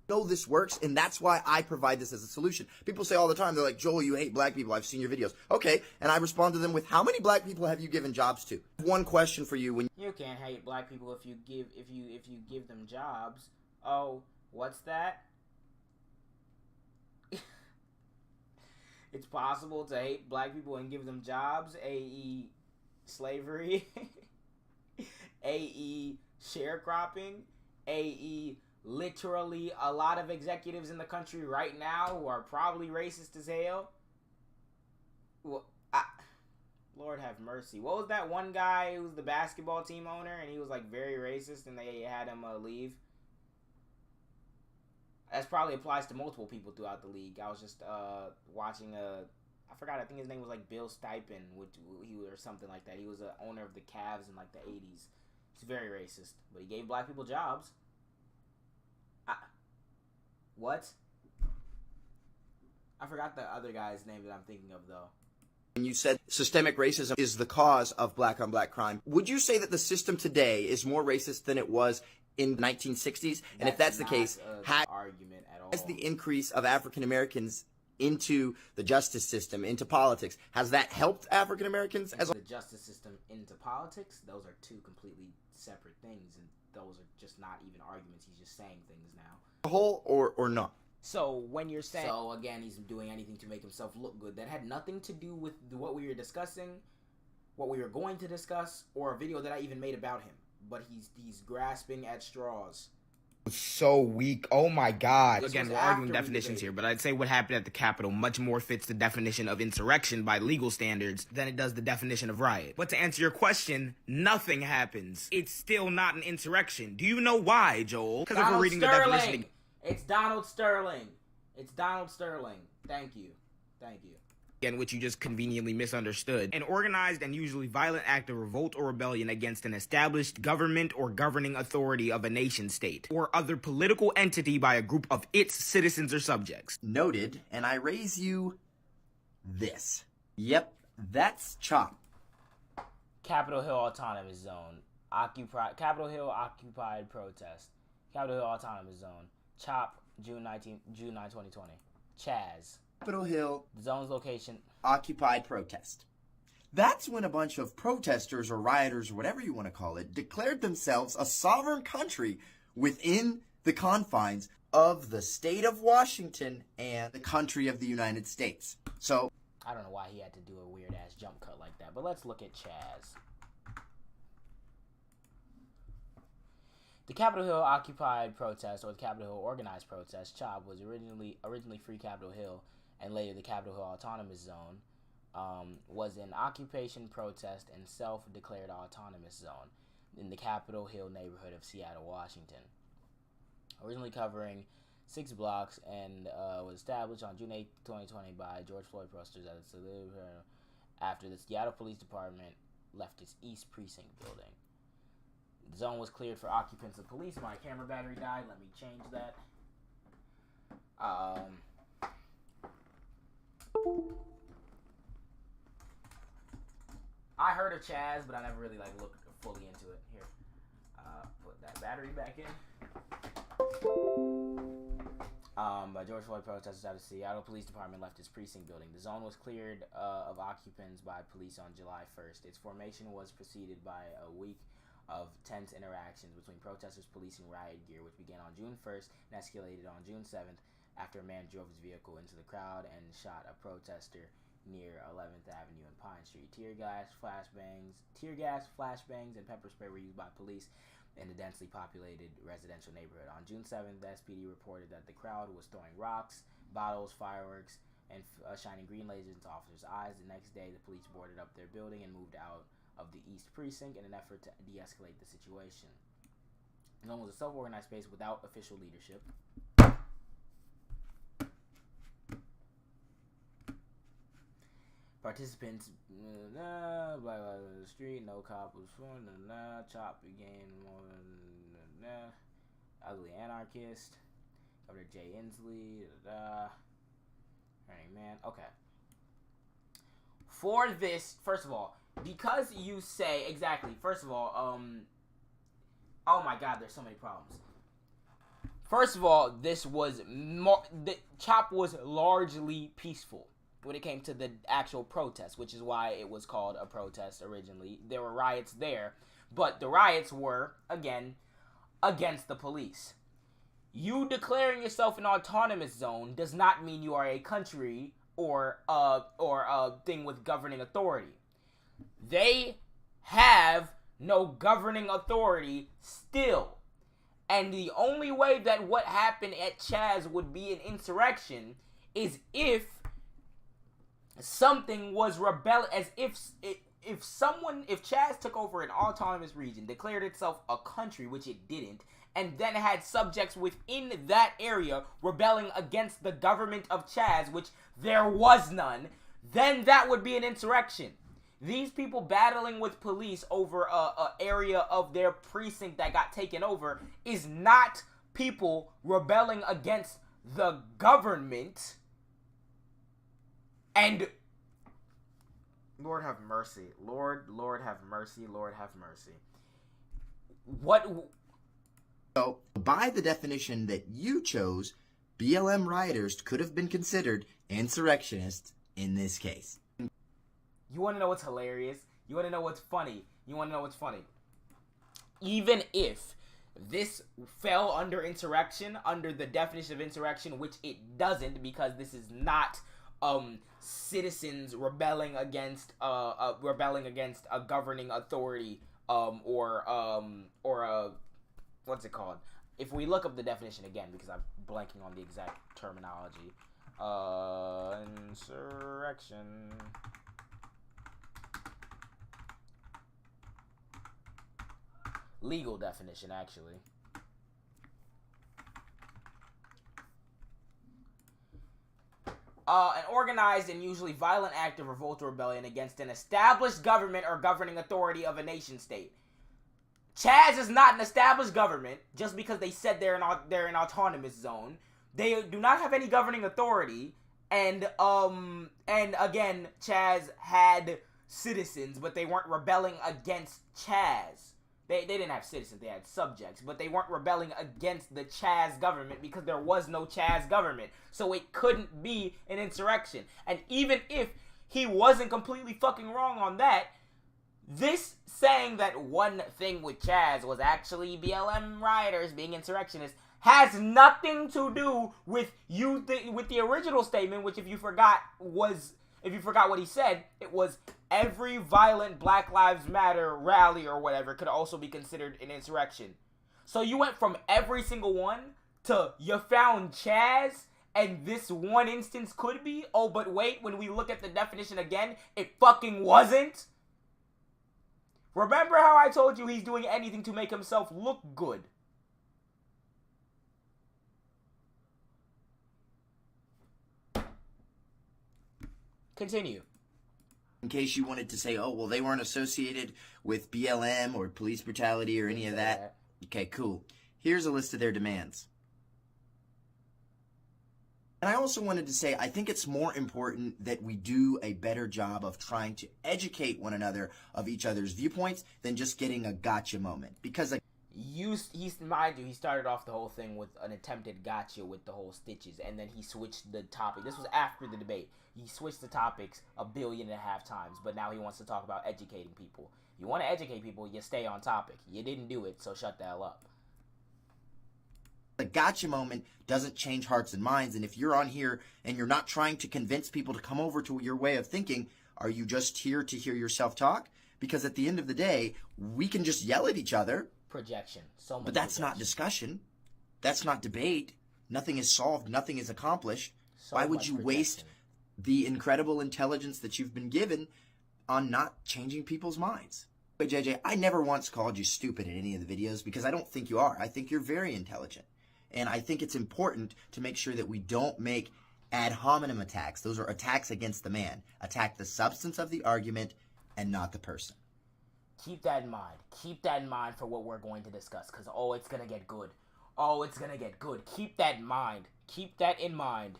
Know this works, and that's why I provide this as a solution. People say all the time, they're like, Joel, you hate black people. I've seen your videos. Okay, and I respond to them with, how many black people have you given jobs to? One question for you. When you can't hate black people if you give them jobs. Oh, what's that? It's possible to hate black people and give them jobs. A.e. slavery. A.e. sharecropping. A.e. literally a lot of executives in the country right now who are probably racist as hell. Well, Lord have mercy. What was that one guy who was the basketball team owner and he was like very racist and they had him leave? That probably applies to multiple people throughout the league. I was just watching I forgot, I think his name was like Bill Stipend, or something like that. He was the owner of the Cavs in like the 80s. He's very racist, but he gave black people jobs. What? I forgot the other guy's name that I'm thinking of, though. When you said systemic racism is the cause of black-on-black crime, would you say that the system today is more racist than it was in the 1960s? And if that's the case, argument at all. Has the increase of African Americans into the justice system, into politics, has that helped African Americans as the justice system into politics? Those are two completely separate things, and those are just not even arguments. He's just saying things now. A whole or not? So when you're saying, so again, he's doing anything to make himself look good. That had nothing to do with what we were discussing, what we were going to discuss, or a video that I even made about him. But he's grasping at straws. So weak. Oh my God. Again, we're arguing definitions here, but I'd say what happened at the Capitol much more fits the definition of insurrection by legal standards than it does the definition of riot. But to answer your question, nothing happens. It's still not an insurrection. Do you know why, Joel? Because if we're reading the definition. It's Donald Sterling. It's Donald Sterling. Thank you. In which you just conveniently misunderstood. An organized and usually violent act of revolt or rebellion against an established government or governing authority of a nation state or other political entity by a group of its citizens or subjects. Noted, and I raise you this. Yep, that's CHOP. Capitol Hill Autonomous Zone. Capitol Hill Occupied Protest. Capitol Hill Autonomous Zone. CHOP, June 9, 2020. Chaz. Capitol Hill. The zone's location. Occupied protest. That's when a bunch of protesters or rioters or whatever you want to call it declared themselves a sovereign country within the confines of the state of Washington and the country of the United States. So, I don't know why he had to do a weird ass jump cut like that, but let's look at Chaz. The Capitol Hill Occupied Protest, or the Capitol Hill Organized Protest, CHOP, was originally Free Capitol Hill, and later the Capitol Hill Autonomous Zone, was an occupation, protest, and self-declared autonomous zone in the Capitol Hill neighborhood of Seattle, Washington. Originally covering 6 blocks and was established on June 8, 2020 by George Floyd protesters after the Seattle Police Department left its East Precinct building. The zone was cleared for occupants of police. My camera battery died. Let me change that. I heard of Chaz, but I never really like looked fully into it. Here, put that battery back in. By George Floyd protesters out of Seattle Police Department left its precinct building. The zone was cleared of occupants by police on July 1st. Its formation was preceded by a week of tense interactions between protesters, police, and riot gear, which began on June 1st and escalated on June 7th after a man drove his vehicle into the crowd and shot a protester near 11th Avenue and Pine Street. Tear gas, flashbangs, and pepper spray were used by police in a densely populated residential neighborhood. On June 7th, the SPD reported that the crowd was throwing rocks, bottles, fireworks, and shining green lasers into officers' eyes. The next day, the police boarded up their building and moved out of the East Precinct in an effort to de-escalate the situation. The zone was a self-organized space without official leadership. Participants, blah, blah, blah, the street, no cop was fun, chop began more than ugly anarchist, Governor Jay Inslee, Running Man, okay. For this, first of all, because you say, exactly, first of all, oh my god, there's so many problems. First of all, this was, the chop was largely peaceful when it came to the actual protest, which is why it was called a protest originally. There were riots there, but the riots were, again, against the police. You declaring yourself an autonomous zone does not mean you are a country or a thing with governing authority. They have no governing authority still. And the only way that what happened at Chaz would be an insurrection is if something was as if Chaz took over an autonomous region, declared itself a country, which it didn't, and then had subjects within that area rebelling against the government of Chaz, which there was none, then that would be an insurrection. These people battling with police over a area of their precinct that got taken over is not people rebelling against the government. And Lord have mercy. Lord have mercy. Lord have mercy. What? So, by the definition that you chose, BLM rioters could have been considered insurrectionists in this case. You want to know what's hilarious? You want to know what's funny? Even if this fell under insurrection, under the definition of insurrection, which it doesn't, because this is not citizens rebelling against a governing authority, or what's it called? If we look up the definition again, because I'm blanking on the exact terminology, insurrection. Legal definition, actually. An organized and usually violent act of revolt or rebellion against an established government or governing authority of a nation state. Chaz is not an established government just because they said they're an autonomous zone. They do not have any governing authority, and again, Chaz had citizens, but they weren't rebelling against Chaz. They didn't have citizens, they had subjects, but they weren't rebelling against the Chaz government because there was no Chaz government. So it couldn't be an insurrection. And even if he wasn't completely fucking wrong on that, this saying that one thing with Chaz was actually BLM rioters being insurrectionists has nothing to do with with the original statement, which if you forgot what he said, it was every violent Black Lives Matter rally or whatever could also be considered an insurrection. So you went from every single one to you found Chaz, and this one instance could be. Oh, but wait, when we look at the definition again, it fucking wasn't. Remember how I told you he's doing anything to make himself look good? Continue. In case you wanted to say, oh, well, they weren't associated with BLM or police brutality or any of that. Okay, cool. Here's a list of their demands. And I also wanted to say, I think it's more important that we do a better job of trying to educate one another of each other's viewpoints than just getting a gotcha moment. Because mind you, he started off the whole thing with an attempted gotcha with the whole stitches, and then he switched the topic. This was after the debate. He switched the topics 1.5 billion times, but now he wants to talk about educating people. You want to educate people, you stay on topic. You didn't do it, so shut the hell up. The gotcha moment doesn't change hearts and minds, and if you're on here and you're not trying to convince people to come over to your way of thinking, are you just here to hear yourself talk? Because at the end of the day, we can just yell at each other. Projection. So much. But that's not discussion. That's not debate. Nothing is solved. Nothing is accomplished. Why would you waste the incredible intelligence that you've been given on not changing people's minds? Wait, JJ, I never once called you stupid in any of the videos because I don't think you are. I think you're very intelligent. And I think it's important to make sure that we don't make ad hominem attacks. Those are attacks against the man. Attack the substance of the argument and not the person. Keep that in mind. Keep that in mind for what we're going to discuss, because, oh, it's going to get good. Oh, it's going to get good. Keep that in mind. Keep that in mind.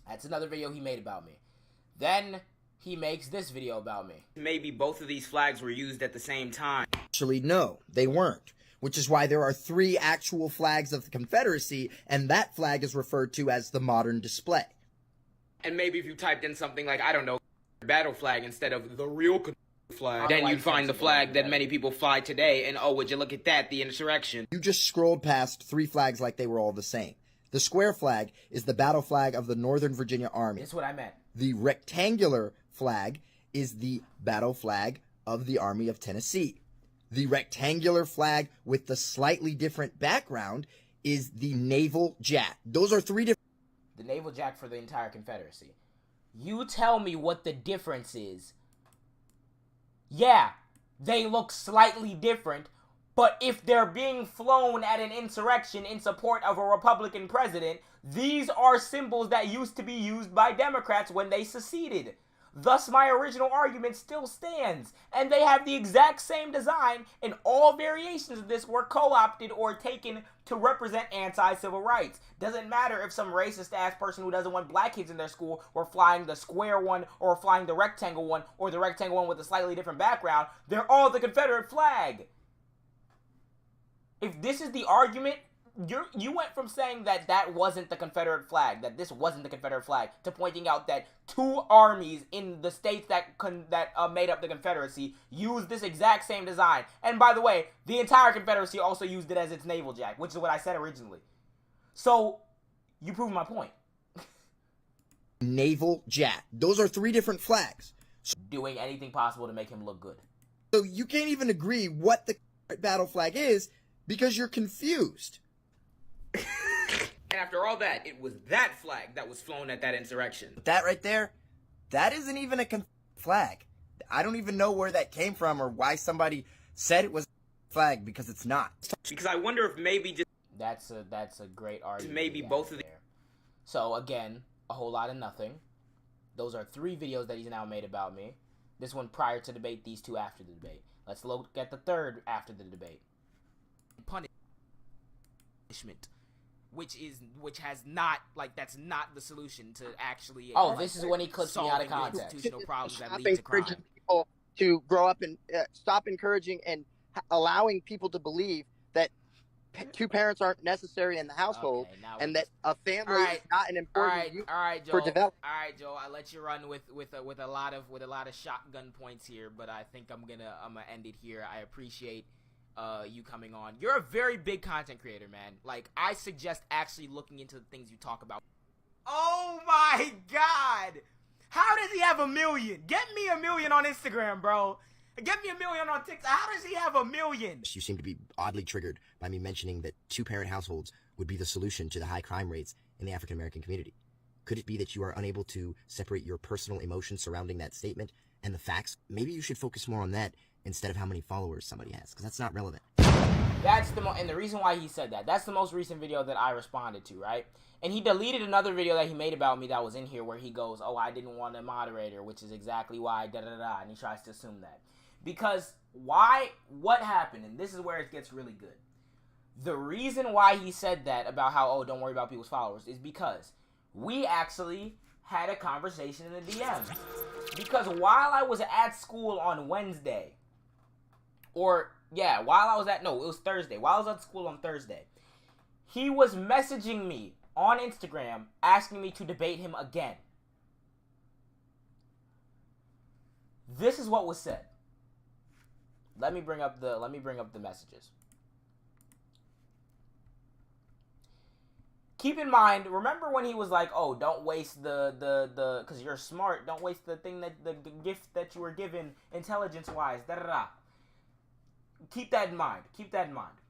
That's another video he made about me. Then he makes this video about me. Maybe both of these flags were used at the same time. Actually, no, they weren't. Which is why there are 3 actual flags of the Confederacy, and that flag is referred to as the modern display. And maybe if you typed in something like, I don't know, battle flag instead of the real flag, then you'd find the flag that many people fly today, and oh, would you look at that, the Insurrection. You just scrolled past 3 flags like they were all the same. The square flag is the battle flag of the Northern Virginia Army. That's what I meant. The rectangular flag is the battle flag of the Army of Tennessee. The rectangular flag with the slightly different background is the naval jack. Those are 3 different... The naval jack for the entire Confederacy. You tell me what the difference is. Yeah, they look slightly different, but if they're being flown at an insurrection in support of a Republican president, these are symbols that used to be used by Democrats when they seceded. Thus, my original argument still stands, and they have the exact same design, and all variations of this were co-opted or taken to represent anti-civil rights. Doesn't matter if some racist-ass person who doesn't want black kids in their school were flying the square one, or flying the rectangle one, or the rectangle one with a slightly different background. They're all the Confederate flag. If this is the argument, you went from saying that that wasn't the Confederate flag, that this wasn't the Confederate flag, to pointing out that 2 armies in the states that made up the Confederacy used this exact same design. And by the way, the entire Confederacy also used it as its naval jack, which is what I said originally. So, you proved my point. Naval jack. Those are 3 different flags. Doing anything possible to make him look good. So you can't even agree what the battle flag is because you're confused. And after all that, it was that flag that was flown at that insurrection. That right there, that isn't even a flag. I don't even know where that came from or why somebody said it was a flag, because it's not. Because I wonder if maybe just... That's a great argument. Maybe both of the... So again, a whole lot of nothing. Those are 3 videos that he's now made about me. This one prior to debate, these 2 after the debate. Let's look at the 3rd after the debate. Punishment. Which has not, like, that's not the solution to actually... Oh, this is when he clips me out of context. Constitutional problems that lead to crime. People to grow up and stop encouraging and allowing people to believe that 2 parents aren't necessary in the household, and that a family is not an important unit for development. All right, Joe. I let you run with a lot of shotgun points here, but I think I'm gonna end it here. I appreciate you coming on. You're a very big content creator, man. Like, I suggest actually looking into the things you talk about. Oh my God! How does he have 1 million? Get me 1 million on Instagram, bro. Get me 1 million on TikTok. How does he have 1 million? You seem to be oddly triggered by me mentioning that 2-parent households would be the solution to the high crime rates in the African American community. Could it be that you are unable to separate your personal emotions surrounding that statement and the facts? Maybe you should focus more on that instead of how many followers somebody has, because that's not relevant. That's and the reason why he said that, that's the most recent video that I responded to, right? And he deleted another video that he made about me that was in here where he goes, oh, I didn't want a moderator, which is exactly why, da-da-da-da, and he tries to assume that. Because what happened, and this is where it gets really good. The reason why he said that about how, oh, don't worry about people's followers, is because we actually had a conversation in the DMs. Because while I was at school on Wednesday, it was Thursday. While I was at school on Thursday, he was messaging me on Instagram asking me to debate him again. This is what was said. Let me bring up the messages. Keep in mind, remember when he was like, "Oh, don't waste the cuz you're smart, don't waste the thing that the gift that you were given intelligence-wise." Da da da. Keep that in mind. Keep that in mind.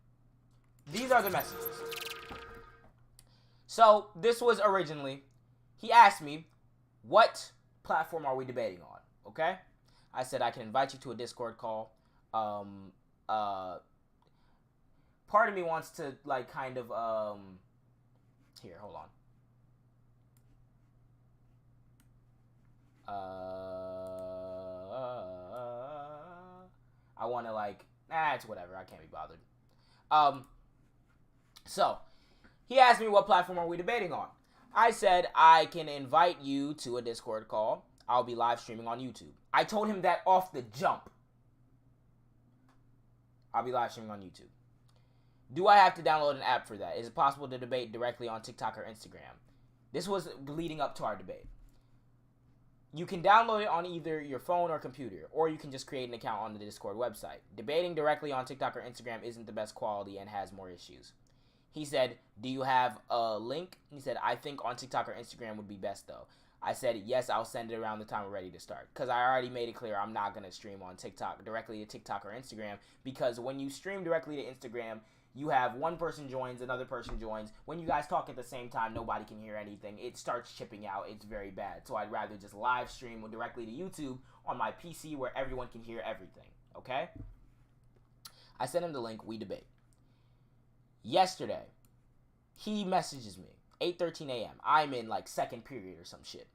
These are the messages. So, this was originally, he asked me, "What platform are we debating on?" Okay? I said I can invite you to a Discord call. Part of me wants to like kind of here, hold on. I want to like, it's whatever. I can't be bothered. So he asked me what platform are we debating on. I said I can invite you to a Discord call. I'll be live streaming on YouTube. I told him that off the jump. I'll be live streaming on YouTube. Do I have to download an app for that? Is it possible to debate directly on TikTok or Instagram? This was leading up to our debate. You can download it on either your phone or computer, or you can just create an account on the Discord website. Debating directly on TikTok or Instagram isn't the best quality and has more issues. He said, "Do you have a link?" He said, "I think on TikTok or Instagram would be best though." I said, "Yes, I'll send it around the time we're ready to start." Because I already made it clear I'm not going to stream on TikTok, directly to TikTok or Instagram. Because when you stream directly to Instagram, you have one person joins, another person joins. When you guys talk at the same time, nobody can hear anything. It starts chipping out. It's very bad. So I'd rather just live stream directly to YouTube on my PC where everyone can hear everything. Okay? I sent him the link. We debate. Yesterday, he messages me. 8:13 a.m. I'm in like second period or some shit.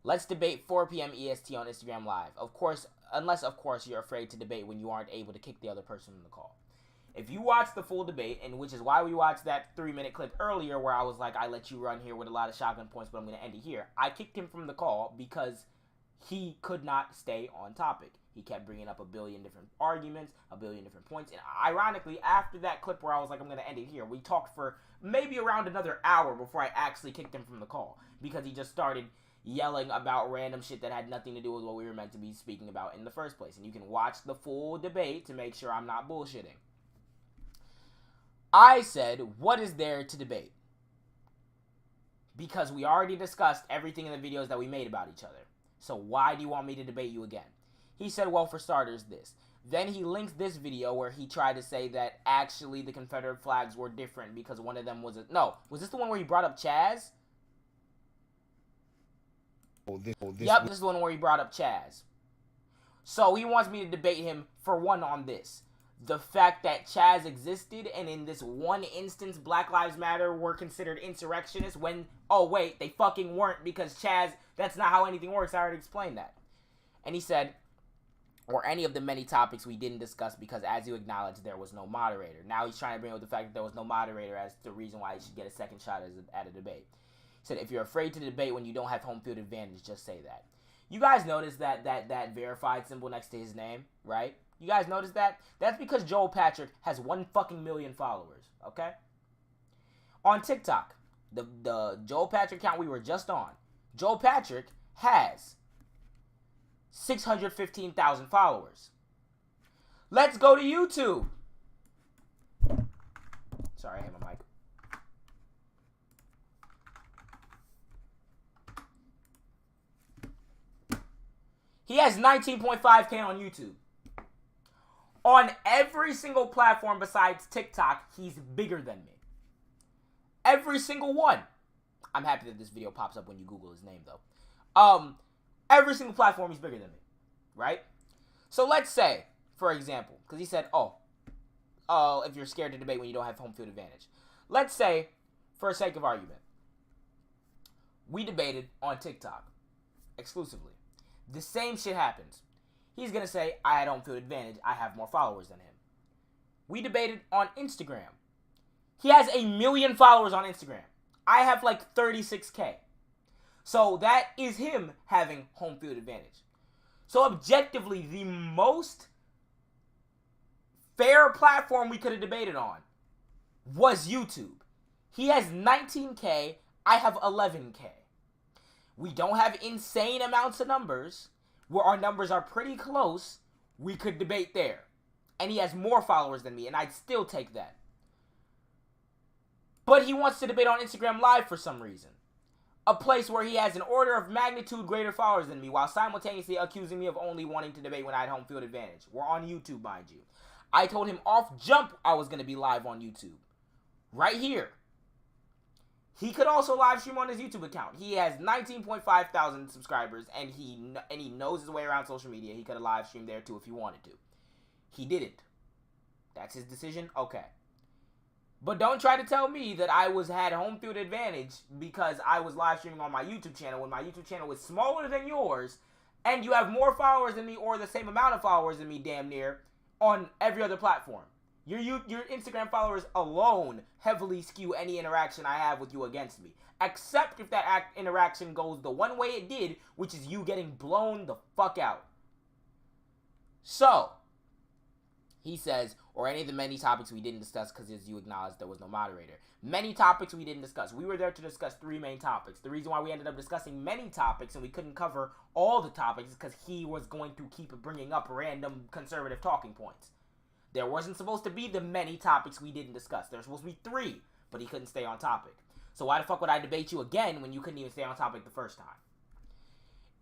Let's debate 4 p.m. EST on Instagram Live. Of course, unless of course you're afraid to debate when you aren't able to kick the other person in the call. If you watch the full debate, and which is why we watched that 3-minute clip earlier where I was like, I let you run here with a lot of shotgun points, but I'm going to end it here. I kicked him from the call because he could not stay on topic. He kept bringing up a billion different arguments, a billion different points. And ironically, after that clip where I was like, I'm going to end it here, we talked for maybe around another hour before I actually kicked him from the call. Because he just started yelling about random shit that had nothing to do with what we were meant to be speaking about in the first place. And you can watch the full debate to make sure I'm not bullshitting. I said, what is there to debate? Because we already discussed everything in the videos that we made about each other. So why do you want me to debate you again? He said, well, for starters, this. Then he links this video where he tried to say that actually the Confederate flags were different because one of them was a... No, was this the one where he brought up Chaz? Yep, this is the one where he brought up Chaz. So he wants me to debate him for one on this. The fact that Chaz existed and in this one instance Black Lives Matter were considered insurrectionists when, oh wait, they fucking weren't because Chaz, that's not how anything works. I already explained that. And he said, or any of the many topics we didn't discuss because as you acknowledged, there was no moderator. Now he's trying to bring up the fact that there was no moderator as the reason why he should get a second shot at a debate. He said, if you're afraid to debate when you don't have home field advantage, just say that. You guys notice that verified symbol next to his name, right? You guys notice that? That's because Joel Patrick has 1 fucking million followers, okay? On TikTok, the Joel Patrick account we were just on, Joel Patrick has 615,000 followers. Let's go to YouTube. Sorry, I hit my mic. He has 19.5K on YouTube. On every single platform besides TikTok, he's bigger than me. Every single one. I'm happy that this video pops up when you Google his name, though. Every single platform, he's bigger than me. Right? So let's say, for example, because he said, if you're scared to debate when you don't have home field advantage. Let's say, for sake of argument, we debated on TikTok exclusively. The same shit happens. He's going to say, I had home field advantage. I have more followers than him. We debated on Instagram. He has 1 million followers on Instagram. I have like 36K. So that is him having home field advantage. So objectively, the most fair platform we could have debated on was YouTube. He has 19K, I have 11K. We don't have insane amounts of numbers. Where our numbers are pretty close, we could debate there. And he has more followers than me, and I'd still take that. But he wants to debate on Instagram Live for some reason. A place where he has an order of magnitude greater followers than me, while simultaneously accusing me of only wanting to debate when I had home field advantage. We're on YouTube, mind you. I told him off jump I was going to be live on YouTube. Right here. He could also live stream on his YouTube account. He has 19.5 thousand subscribers, and he knows his way around social media. He could have live streamed there too if he wanted to. He didn't. That's his decision? Okay. But don't try to tell me that I had home field advantage because I was live streaming on my YouTube channel when my YouTube channel was smaller than yours, and you have more followers than me or the same amount of followers than me, damn near, on every other platform. Your Instagram followers alone heavily skew any interaction I have with you against me. Except if that interaction goes the one way it did, which is you getting blown the fuck out. So, he says, or any of the many topics we didn't discuss because as you acknowledged there was no moderator. Many topics we didn't discuss. We were there to discuss 3 main topics. The reason why we ended up discussing many topics and we couldn't cover all the topics is because he was going to keep bringing up random conservative talking points. There wasn't supposed to be the many topics we didn't discuss. There was supposed to be 3, but he couldn't stay on topic. So why the fuck would I debate you again when you couldn't even stay on topic the first time?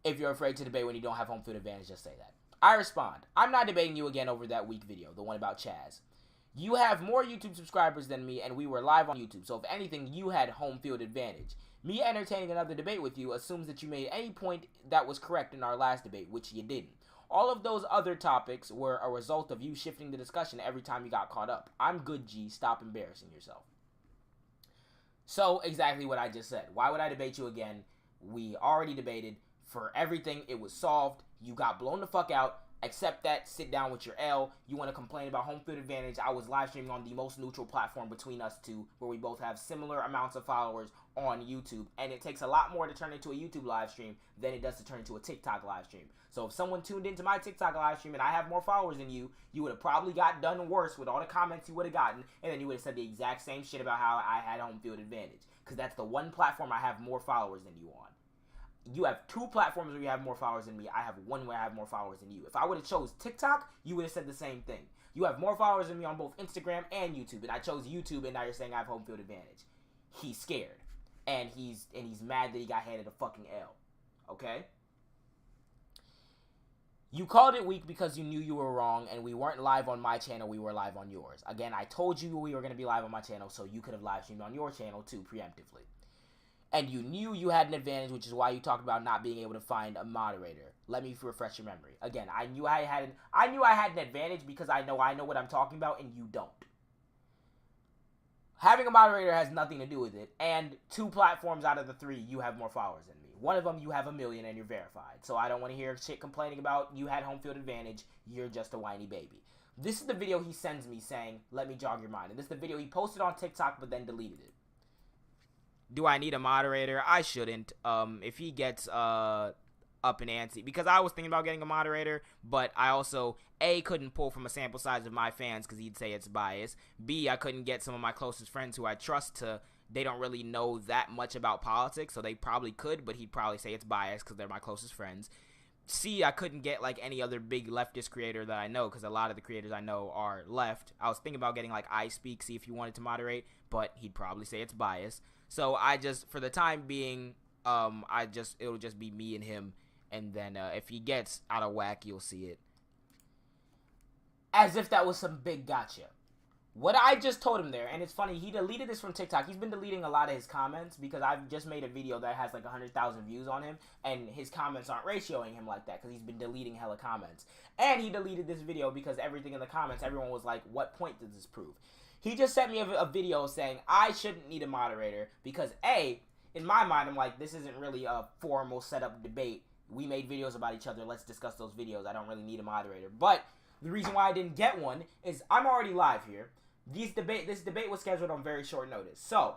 If you're afraid to debate when you don't have home field advantage, just say that. I respond, I'm not debating you again over that weak video, the one about Chaz. You have more YouTube subscribers than me, and we were live on YouTube, so if anything, you had home field advantage. Me entertaining another debate with you assumes that you made any point that was correct in our last debate, which you didn't. All of those other topics were a result of you shifting the discussion every time you got caught up. I'm good, G. Stop embarrassing yourself. So, exactly what I just said. Why would I debate you again? We already debated. For everything, it was solved. You got blown the fuck out. Accept that. Sit down with your L. You want to complain about home field advantage. I was live streaming on the most neutral platform between us two, where we both have similar amounts of followers on YouTube. And it takes a lot more to turn into a YouTube live stream than it does to turn into a TikTok live stream. So if someone tuned into my TikTok live stream and I have more followers than you, you would have probably got done worse with all the comments you would have gotten. And then you would have said the exact same shit about how I had home field advantage. Because that's the one platform I have more followers than you on. You have 2 platforms where you have more followers than me. I have 1 where I have more followers than you. If I would have chose TikTok, you would have said the same thing. You have more followers than me on both Instagram and YouTube. And I chose YouTube, and now you're saying I have home field advantage. He's scared. And he's mad that he got handed a fucking L. Okay? You called it weak because you knew you were wrong, and we weren't live on my channel, we were live on yours. Again, I told you we were going to be live on my channel, so you could have live streamed on your channel too, preemptively. And you knew you had an advantage, which is why you talked about not being able to find a moderator. Let me refresh your memory. Again, I knew I had an advantage because I know what I'm talking about, and you don't. Having a moderator has nothing to do with it, and 2 platforms out of the 3, you have more followers than me. One of them, you have 1 million and you're verified. So I don't want to hear shit complaining about you had home field advantage. You're just a whiny baby. This is the video he sends me saying, let me jog your mind. And this is the video he posted on TikTok but then deleted it. Do I need a moderator? I shouldn't. If he gets up in ante, because I was thinking about getting a moderator, but I also A, couldn't pull from a sample size of my fans because he'd say it's biased. B, I couldn't get some of my closest friends who I trust to. They don't really know that much about politics, so they probably could, but he'd probably say it's biased because they're my closest friends. C, I couldn't get like any other big leftist creator that I know because a lot of the creators I know are left. I was thinking about getting like iSpeak, see if he wanted to moderate, but he'd probably say it's biased. So I just, for the time being, it'll just be me and him, and then if he gets out of whack, you'll see it. As if that was some big gotcha. What I just told him there, and it's funny, he deleted this from TikTok. He's been deleting a lot of his comments because I've just made a video that has like 100,000 views on him, and his comments aren't ratioing him like that because he's been deleting hella comments. And he deleted this video because everything in the comments, everyone was like, what point does this prove? He just sent me a video saying I shouldn't need a moderator because A, in my mind, I'm like, this isn't really a formal setup debate. We made videos about each other. Let's discuss those videos. I don't really need a moderator. But the reason why I didn't get one is I'm already live here. This debate was scheduled on very short notice. So,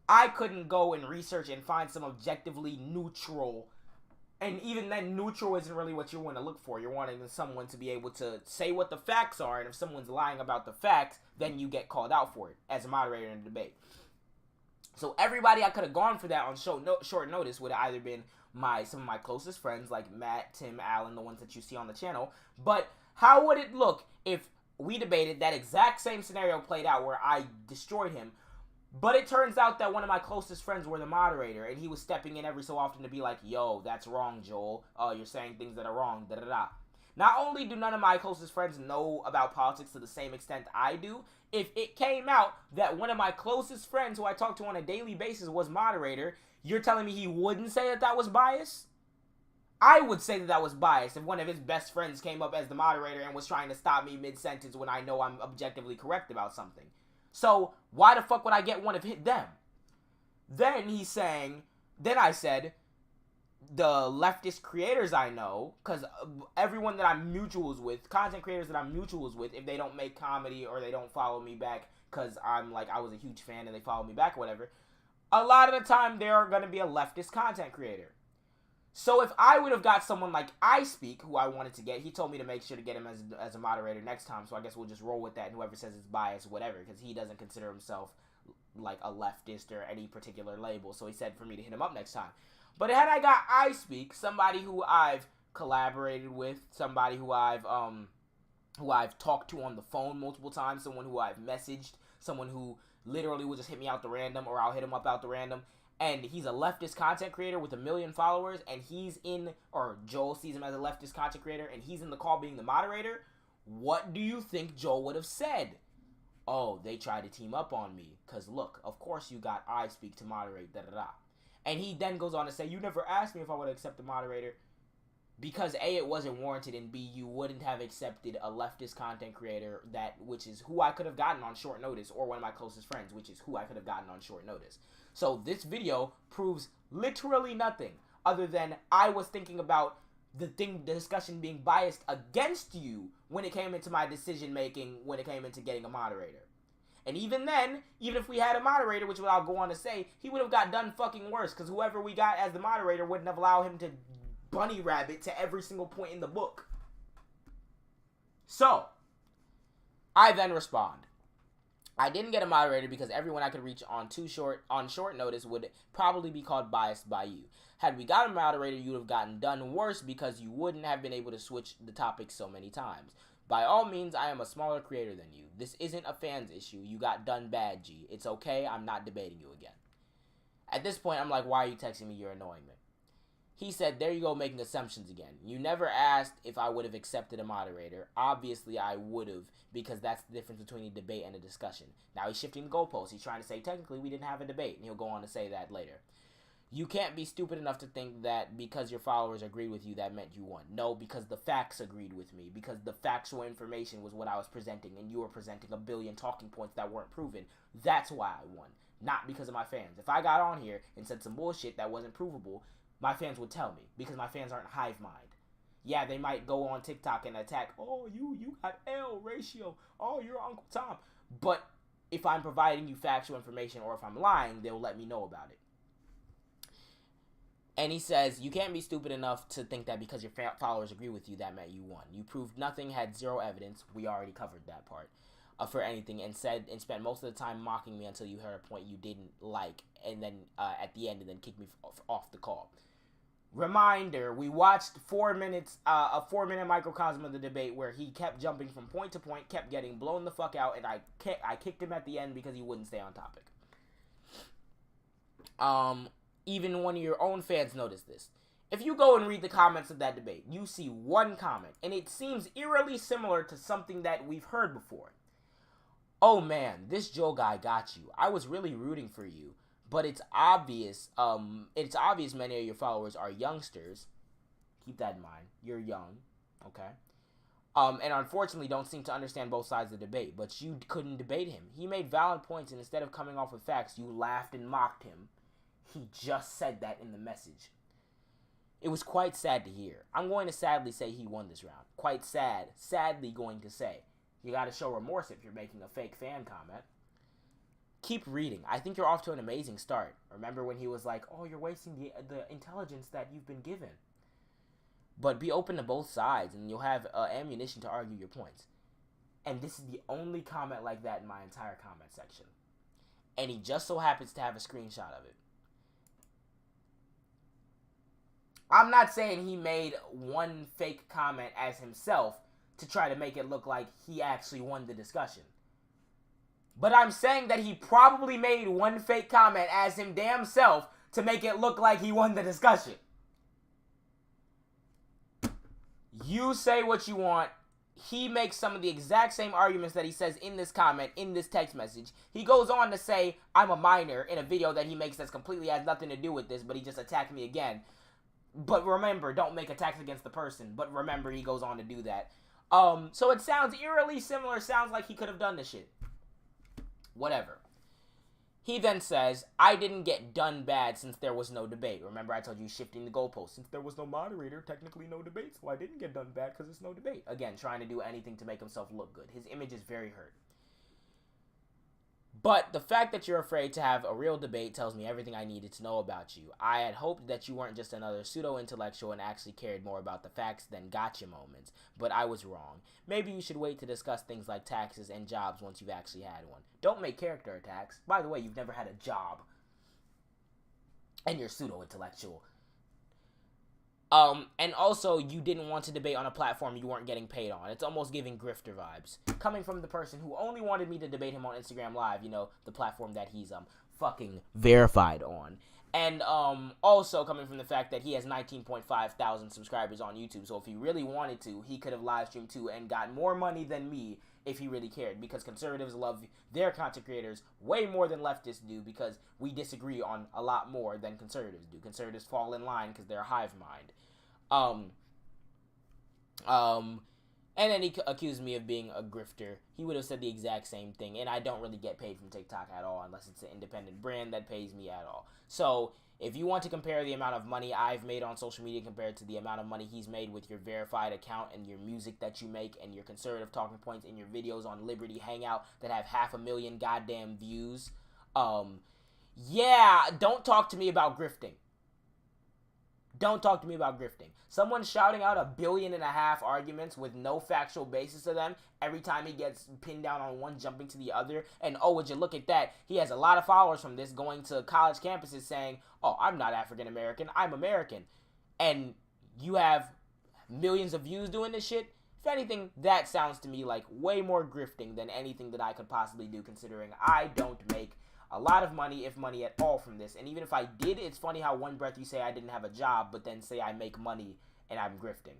I couldn't go and research and find some objectively neutral, and even then neutral isn't really what you want to look for. You're wanting someone to be able to say what the facts are, and if someone's lying about the facts, then you get called out for it as a moderator in a debate. So everybody I could have gone for that on short notice would have either been some of my closest friends, like Matt, Tim, Alan, the ones that you see on the channel. But how would it look if we debated, that exact same scenario played out where I destroyed him, but it turns out that one of my closest friends were the moderator, and he was stepping in every so often to be like, yo, that's wrong, Joel. Oh, you're saying things that are wrong, da-da-da. Not only do none of my closest friends know about politics to the same extent I do, if it came out that one of my closest friends who I talk to on a daily basis was moderator, you're telling me he wouldn't say that that was bias? I would say that that was bias if one of his best friends came up as the moderator and was trying to stop me mid-sentence when I know I'm objectively correct about something. So, why the fuck would I get one of them? Then I said, the leftist creators I know, because everyone that I'm mutuals with, content creators that I'm mutuals with, if they don't make comedy or they don't follow me back because I was a huge fan and they follow me back or whatever, a lot of the time they're going to be a leftist content creator. So if I would have got someone like I Speak, who I wanted to get, he told me to make sure to get him as a moderator next time, so I guess we'll just roll with that, and whoever says it's biased, whatever, because he doesn't consider himself like a leftist or any particular label, so he said for me to hit him up next time. But had I got I Speak, somebody who I've collaborated with, somebody who I've talked to on the phone multiple times, someone who I've messaged, someone who literally will just hit me out the random, or I'll hit him up out the random, and he's a leftist content creator with 1 million followers, and Joel sees him as a leftist content creator, and he's in the call being the moderator, what do you think Joel would have said? Oh, they tried to team up on me, because look, of course you got I Speak to moderate, da-da-da. And he then goes on to say, you never asked me if I would accept the moderator, because A, it wasn't warranted, and B, you wouldn't have accepted a leftist content creator, which is who I could have gotten on short notice, or one of my closest friends, which is who I could have gotten on short notice. So this video proves literally nothing, other than I was thinking about the discussion being biased against you when it came into my decision making, when it came into getting a moderator. And even then, even if we had a moderator, which I'll go on to say, he would have got done fucking worse, because whoever we got as the moderator wouldn't have allowed him to bunny rabbit to every single point in the book. So, I then respond. I didn't get a moderator because everyone I could reach on short notice would probably be called biased by you. Had we got a moderator, you would have gotten done worse because you wouldn't have been able to switch the topics so many times. By all means, I am a smaller creator than you. This isn't a fans issue. You got done bad, G. It's okay. I'm not debating you again. At this point, I'm like, why are you texting me? You're annoying me. He said, there you go, making assumptions again. You never asked if I would have accepted a moderator. Obviously, I would have, because that's the difference between a debate and a discussion. Now he's shifting the goalposts. He's trying to say, technically, we didn't have a debate, and he'll go on to say that later. You can't be stupid enough to think that because your followers agreed with you, that meant you won. No, because the facts agreed with me, because the factual information was what I was presenting, and you were presenting a billion talking points that weren't proven. That's why I won, not because of my fans. If I got on here and said some bullshit that wasn't provable, my fans would tell me, because my fans aren't hive mind. Yeah, they might go on TikTok and attack, oh, you got L ratio, oh, you're Uncle Tom. But if I'm providing you factual information or if I'm lying, they'll let me know about it. And he says, you can't be stupid enough to think that because your followers agree with you, that meant you won. You proved nothing, had zero evidence. We already covered that part. For anything, and spent most of the time mocking me until you heard a point you didn't like, and then at the end, and then kicked me off the call. Reminder, we watched 4 minutes, a 4-minute microcosm of the debate where he kept jumping from point to point, kept getting blown the fuck out, and I kicked him at the end because he wouldn't stay on topic. Even one of your own fans noticed this. If you go and read the comments of that debate, you see one comment, and it seems eerily similar to something that we've heard before. Oh man, this Joe guy got you. I was really rooting for you. But it's obvious many of your followers are youngsters. Keep that in mind. You're young, okay? And unfortunately don't seem to understand both sides of the debate. But you couldn't debate him. He made valid points, and instead of coming off with facts, you laughed and mocked him. He just said that in the message. It was quite sad to hear. I'm going to sadly say he won this round. Quite sadly going to say. You gotta show remorse if you're making a fake fan comment. keep reading. I think you're off to an amazing start. Remember when he was like, oh, you're wasting the intelligence that you've been given. But be open to both sides, and you'll have ammunition to argue your points. And this is the only comment like that in my entire comment section. And he just so happens to have a screenshot of it. I'm not saying he made one fake comment as himself to try to make it look like he actually won the discussion. But I'm saying that he probably made one fake comment as him damn self to make it look like he won the discussion. You say what you want. He makes some of the exact same arguments that he says in this comment, in this text message. He goes on to say, I'm a minor, in a video that he makes that's completely has nothing to do with this, but he just attacked me again. But remember, don't make attacks against the person. But remember, he goes on to do that. So it sounds eerily similar. Sounds like he could have done this shit. Whatever. He then says, I didn't get done bad since there was no debate. Remember, I told you shifting the goalpost. Since there was no moderator, technically no debate. So I didn't get done bad because there's no debate. Again, trying to do anything to make himself look good. His image is very hurt. But the fact that you're afraid to have a real debate tells me everything I needed to know about you. I had hoped that you weren't just another pseudo-intellectual and actually cared more about the facts than gotcha moments. But I was wrong. Maybe you should wait to discuss things like taxes and jobs once you've actually had one. Don't make character attacks. By the way, you've never had a job. And you're pseudo-intellectual. And also, you didn't want to debate on a platform you weren't getting paid on. It's almost giving grifter vibes. Coming from the person who only wanted me to debate him on Instagram Live, you know, the platform that he's, fucking verified on. And, also coming from the fact that he has 19.5 thousand subscribers on YouTube. So if he really wanted to, he could have live streamed too and got more money than me if he really cared. Because conservatives love their content creators way more than leftists do because we disagree on a lot more than conservatives do. Conservatives fall in line because they're a hive mind. And then he accused me of being a grifter. He would have said the exact same thing, and I don't really get paid from TikTok at all unless it's an independent brand that pays me at all. So, if you want to compare the amount of money I've made on social media compared to the amount of money he's made with your verified account and your music that you make and your conservative talking points and your videos on Liberty Hangout that have 500,000 goddamn views, yeah, don't talk to me about grifting. Don't talk to me about grifting. Someone shouting out 1.5 billion arguments with no factual basis to them every time he gets pinned down on one, jumping to the other. And, oh, would you look at that? He has a lot of followers from this going to college campuses saying, oh, I'm not African American, I'm American. And you have millions of views doing this shit. If anything, that sounds to me like way more grifting than anything that I could possibly do, considering I don't make a lot of money, if money at all, from this. And even if I did, it's funny how one breath you say I didn't have a job, but then say I make money and I'm grifting,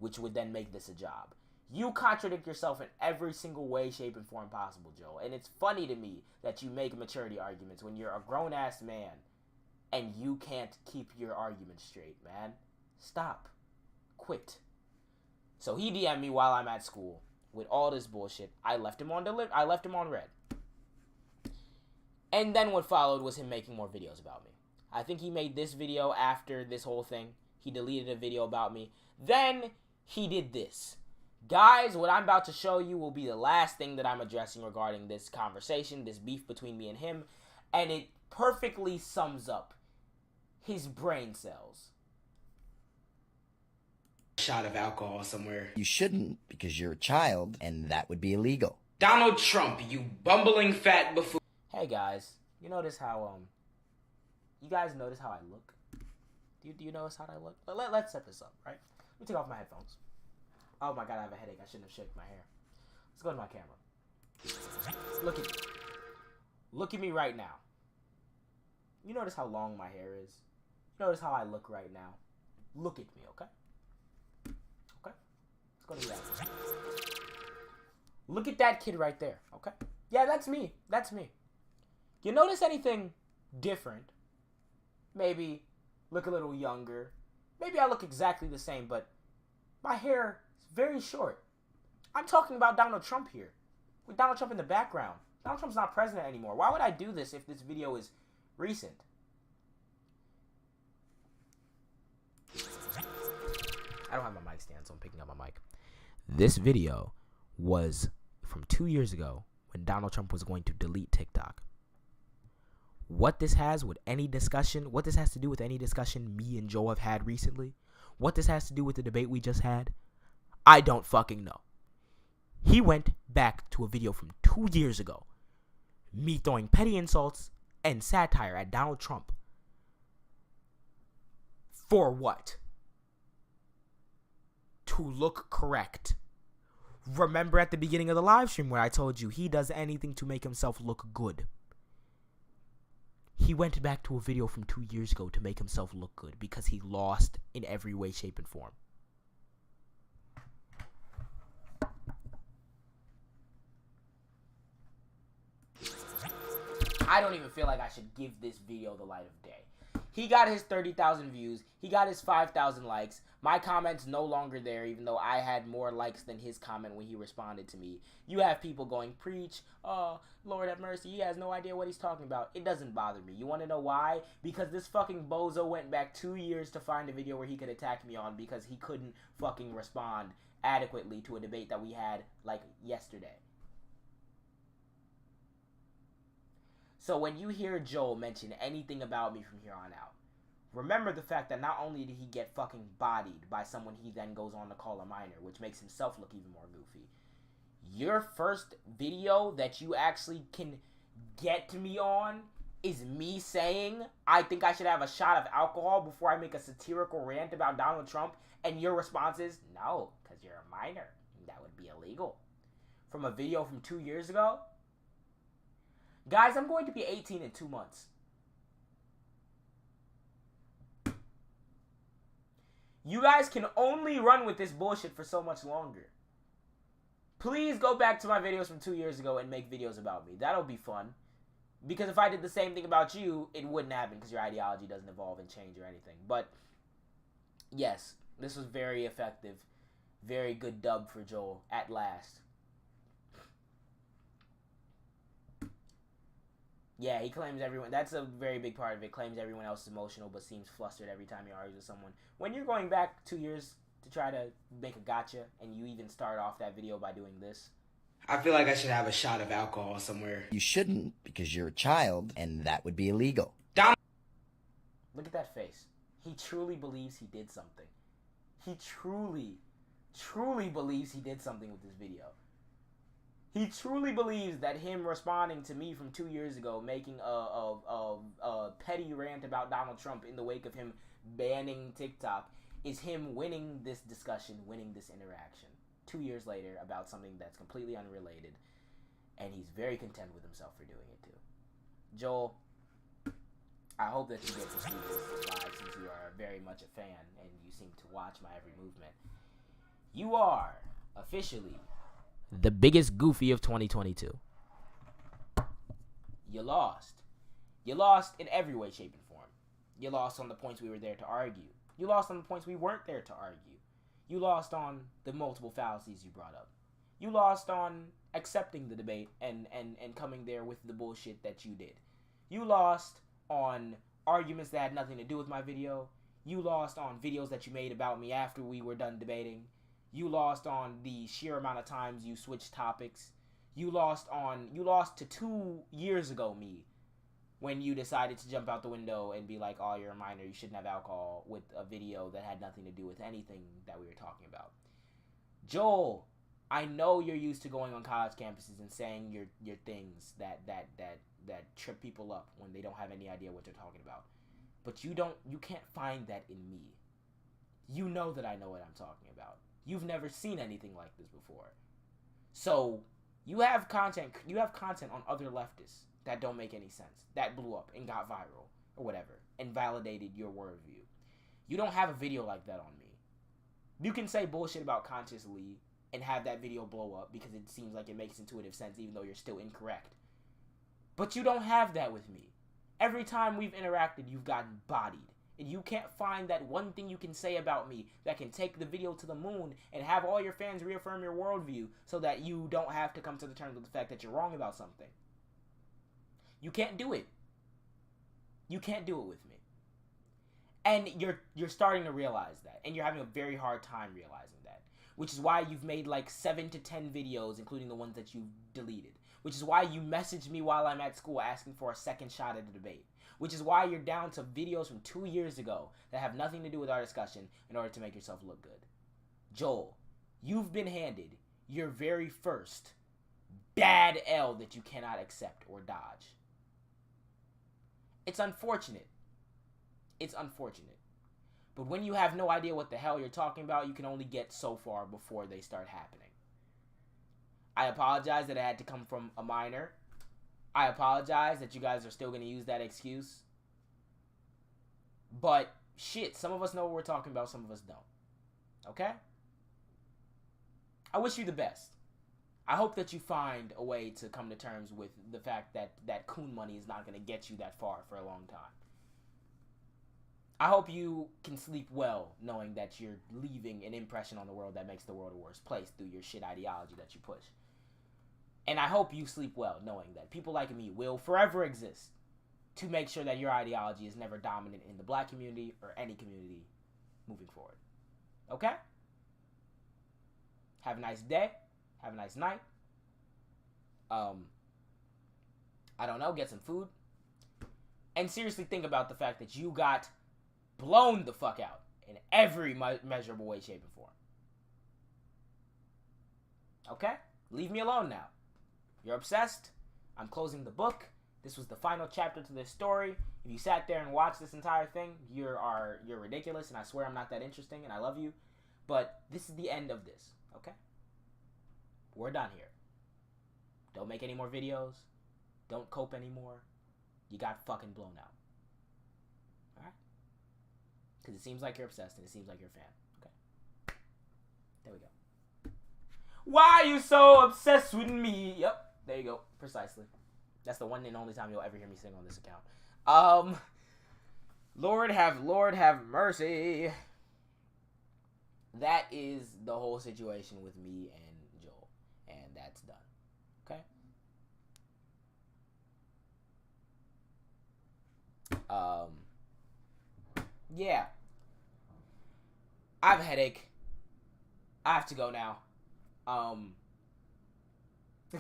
which would then make this a job. You contradict yourself in every single way, shape, and form possible, Joe. And it's funny to me that you make maturity arguments when you're a grown-ass man and you can't keep your arguments straight, man. Stop. Quit. So he DM'd me while I'm at school with all this bullshit. I left him on red. And then what followed was him making more videos about me. I think he made this video after this whole thing. He deleted a video about me. Then he did this. Guys, what I'm about to show you will be the last thing that I'm addressing regarding this conversation, this beef between me and him. And it perfectly sums up his brain cells. Shot of alcohol somewhere. You shouldn't, because you're a child, and that would be illegal. Donald Trump, you bumbling fat buffoon. Hey guys, you notice how, you guys notice how I look? Do you notice how I look? Let's set this up, right? Let me take off my headphones. Oh my god, I have a headache. I shouldn't have shaken my hair. Let's go to my camera. Look at me right now. You notice how long my hair is? You notice how I look right now? Look at me, okay? Okay? Let's go to that. Look at that kid right there, okay? Yeah, that's me. That's me. You notice anything different? Maybe look a little younger. Maybe I look exactly the same, but my hair is very short. I'm talking about Donald Trump here. With Donald Trump in the background. Donald Trump's not president anymore. Why would I do this if this video is recent? I don't have my mic stand, so I'm picking up my mic. This video was from 2 years ago when Donald Trump was going to delete TikTok. What this has with any discussion, what this has to do with any discussion me and Joe have had recently, what this has to do with the debate we just had, I don't fucking know. He went back to a video from 2 years ago, me throwing petty insults and satire at Donald Trump. For what? To look correct. Remember at the beginning of the live stream where I told you he does anything to make himself look good. He went back to a video from 2 years ago to make himself look good because he lost in every way, shape, and form. I don't even feel like I should give this video the light of day. He got his 30,000 views. He got his 5,000 likes. My comment's no longer there, even though I had more likes than his comment when he responded to me. You have people going, preach, oh, Lord have mercy, he has no idea what he's talking about. It doesn't bother me. You want to know why? Because this fucking bozo went back 2 years to find a video where he could attack me on because he couldn't fucking respond adequately to a debate that we had, like, yesterday. So when you hear Joel mention anything about me from here on out, remember the fact that not only did he get fucking bodied by someone he then goes on to call a minor, which makes himself look even more goofy. Your first video that you actually can get to me on is me saying I think I should have a shot of alcohol before I make a satirical rant about Donald Trump, and your response is, no, because you're a minor. That would be illegal. From a video from 2 years ago? Guys, I'm going to be 18 in 2 months. You guys can only run with this bullshit for so much longer. Please go back to my videos from 2 years ago and make videos about me. That'll be fun. Because if I did the same thing about you, it wouldn't happen because your ideology doesn't evolve and change or anything. But, yes, this was very effective. Very good dub for Joel, at last. Yeah, he claims everyone, that's a very big part of it, claims everyone else is emotional but seems flustered every time he argues with someone. When you're going back 2 years to try to make a gotcha, and you even start off that video by doing this. I feel like I should have a shot of alcohol somewhere. You shouldn't, because you're a child, and that would be illegal. Look at that face. He truly believes he did something. He truly believes he did something with this video. He truly believes that him responding to me from 2 years ago, making a petty rant about Donald Trump in the wake of him banning TikTok, is him winning this discussion, winning this interaction. 2 years later about something that's completely unrelated, and he's very content with himself for doing it too. Joel, I hope that you get to see this live since you are very much a fan and you seem to watch my every movement. You are officially the biggest goofy of 2022. You lost. You lost in every way, shape, and form. You lost on the points we were there to argue. You lost on the points we weren't there to argue. You lost on the multiple fallacies you brought up. You lost on accepting the debate and coming there with the bullshit that you did. You lost on arguments that had nothing to do with my video. You lost on videos that you made about me after we were done debating. You lost on the sheer amount of times you switched topics. You lost to 2 years ago me when you decided to jump out the window and be like, oh, you're a minor, you shouldn't have alcohol, with a video that had nothing to do with anything that we were talking about. Joel, I know you're used to going on college campuses and saying your things that trip people up when they don't have any idea what they're talking about. But you can't find that in me. You know that I know what I'm talking about. You've never seen anything like this before. So, you have content on other leftists that don't make any sense, that blew up and got viral, or whatever, and validated your worldview. You don't have a video like that on me. You can say bullshit about Conscious Lee and have that video blow up because it seems like it makes intuitive sense even though you're still incorrect. But you don't have that with me. Every time we've interacted, you've gotten bodied. And you can't find that one thing you can say about me that can take the video to the moon and have all your fans reaffirm your worldview so that you don't have to come to the terms with the fact that you're wrong about something. You can't do it. You can't do it with me. And you're starting to realize that. And you're having a very hard time realizing that. Which is why you've made like 7 to 10 videos, including the ones that you've deleted, Which is why you messaged me while I'm at school asking for a second shot at the debate. Which is why you're down to videos from 2 years ago that have nothing to do with our discussion in order to make yourself look good. Joel, you've been handed your very first bad L that you cannot accept or dodge. It's unfortunate. It's unfortunate. But when you have no idea what the hell you're talking about, you can only get so far before they start happening. I apologize that it had to come from a minor. I apologize that you guys are still going to use that excuse. But, shit, some of us know what we're talking about, some of us don't. Okay? I wish you the best. I hope that you find a way to come to terms with the fact that coon money is not going to get you that far for a long time. I hope you can sleep well knowing that you're leaving an impression on the world that makes the world a worse place through your shit ideology that you push. And I hope you sleep well knowing that people like me will forever exist to make sure that your ideology is never dominant in the black community or any community moving forward. Okay? Have a nice day. Have a nice night. I don't know, get some food. And seriously think about the fact that you got blown the fuck out in every measurable way, shape, and form. Okay? Leave me alone now. You're obsessed. I'm closing the book. This was the final chapter to this story. If you sat there and watched this entire thing, you're ridiculous, and I swear I'm not that interesting, and I love you. But this is the end of this, okay? We're done here. Don't make any more videos. Don't cope anymore. You got fucking blown out. Alright? Because it seems like you're obsessed, and it seems like you're a fan. Okay? There we go. Why are you so obsessed with me? Yep. There you go. Precisely. That's the one and only time you'll ever hear me sing on this account. Lord have mercy. That is the whole situation with me and Joel. And that's done. Okay? Yeah. I have a headache. I have to go now.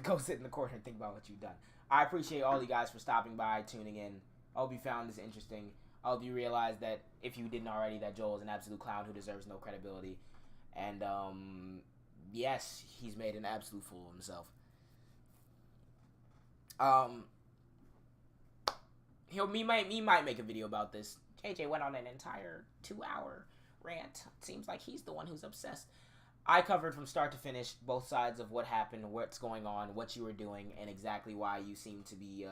Go sit in the corner and think about what you've done. I appreciate all you guys for stopping by, tuning in. I hope you found this interesting. I hope you realize that, if you didn't already, that Joel is an absolute clown who deserves no credibility. And, yes, he's made an absolute fool of himself. He might make a video about this. JJ went on an entire 2-hour rant. It seems like he's the one who's obsessed. I covered from start to finish both sides of what happened, what's going on, what you were doing, and exactly why you seem to be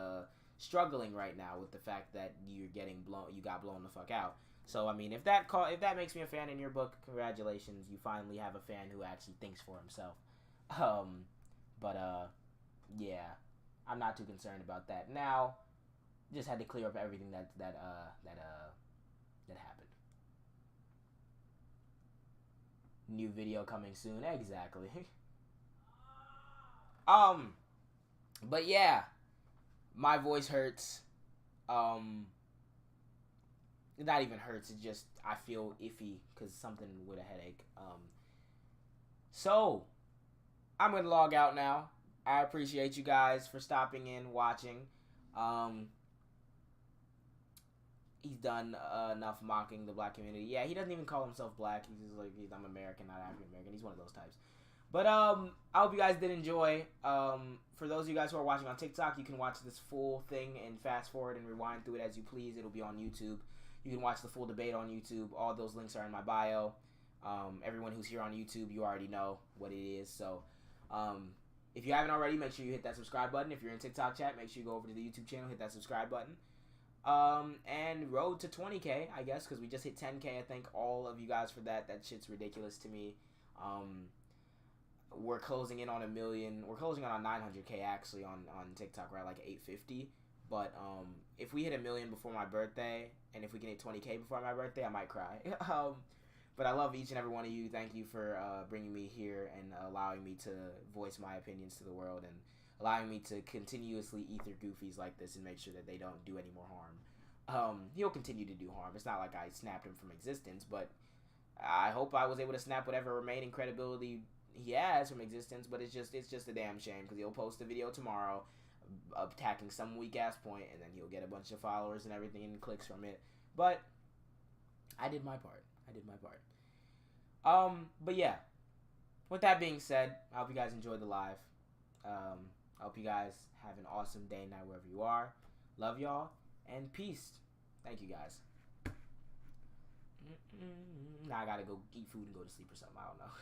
struggling right now with the fact that you got blown the fuck out. So I mean, if that makes me a fan in your book, congratulations, you finally have a fan who actually thinks for himself. Yeah, I'm not too concerned about that. Now, just had to clear up everything that happened. New video coming soon. Exactly. But yeah, my voice hurts. It not even hurts. It just, I feel iffy because something with a headache. So I'm gonna log out now. I appreciate you guys for stopping in, watching. He's done enough mocking the black community. Yeah, he doesn't even call himself black. He's just like, I'm American, not African American. He's one of those types. But I hope you guys did enjoy. For those of you guys who are watching on TikTok, you can watch this full thing and fast forward and rewind through it as you please. It'll be on YouTube. You can watch the full debate on YouTube. All those links are in my bio. Everyone who's here on YouTube, you already know what it is. So if you haven't already, make sure you hit that subscribe button. If you're in TikTok chat, make sure you go over to the YouTube channel, hit that subscribe button. And road to 20K, I guess, because we just hit 10K. I thank all of you guys for that. That shit's ridiculous to me. We're closing in on 1 million. We're closing on 900K actually on TikTok, right? Like 850. But if we hit 1 million before my birthday, and if we can hit 20K before my birthday, I might cry. But I love each and every one of you. Thank you for bringing me here and allowing me to voice my opinions to the world, and allowing me to continuously ether goofies like this and make sure that they don't do any more harm. He'll continue to do harm. It's not like I snapped him from existence, but I hope I was able to snap whatever remaining credibility he has from existence, but it's just a damn shame because he'll post a video tomorrow attacking some weak ass point, and then he'll get a bunch of followers and everything and clicks from it. But I did my part. But yeah. With that being said, I hope you guys enjoyed the live. I hope you guys have an awesome day, night, wherever you are. Love y'all, and peace. Thank you, guys. Now I gotta go eat food and go to sleep or something. I don't know.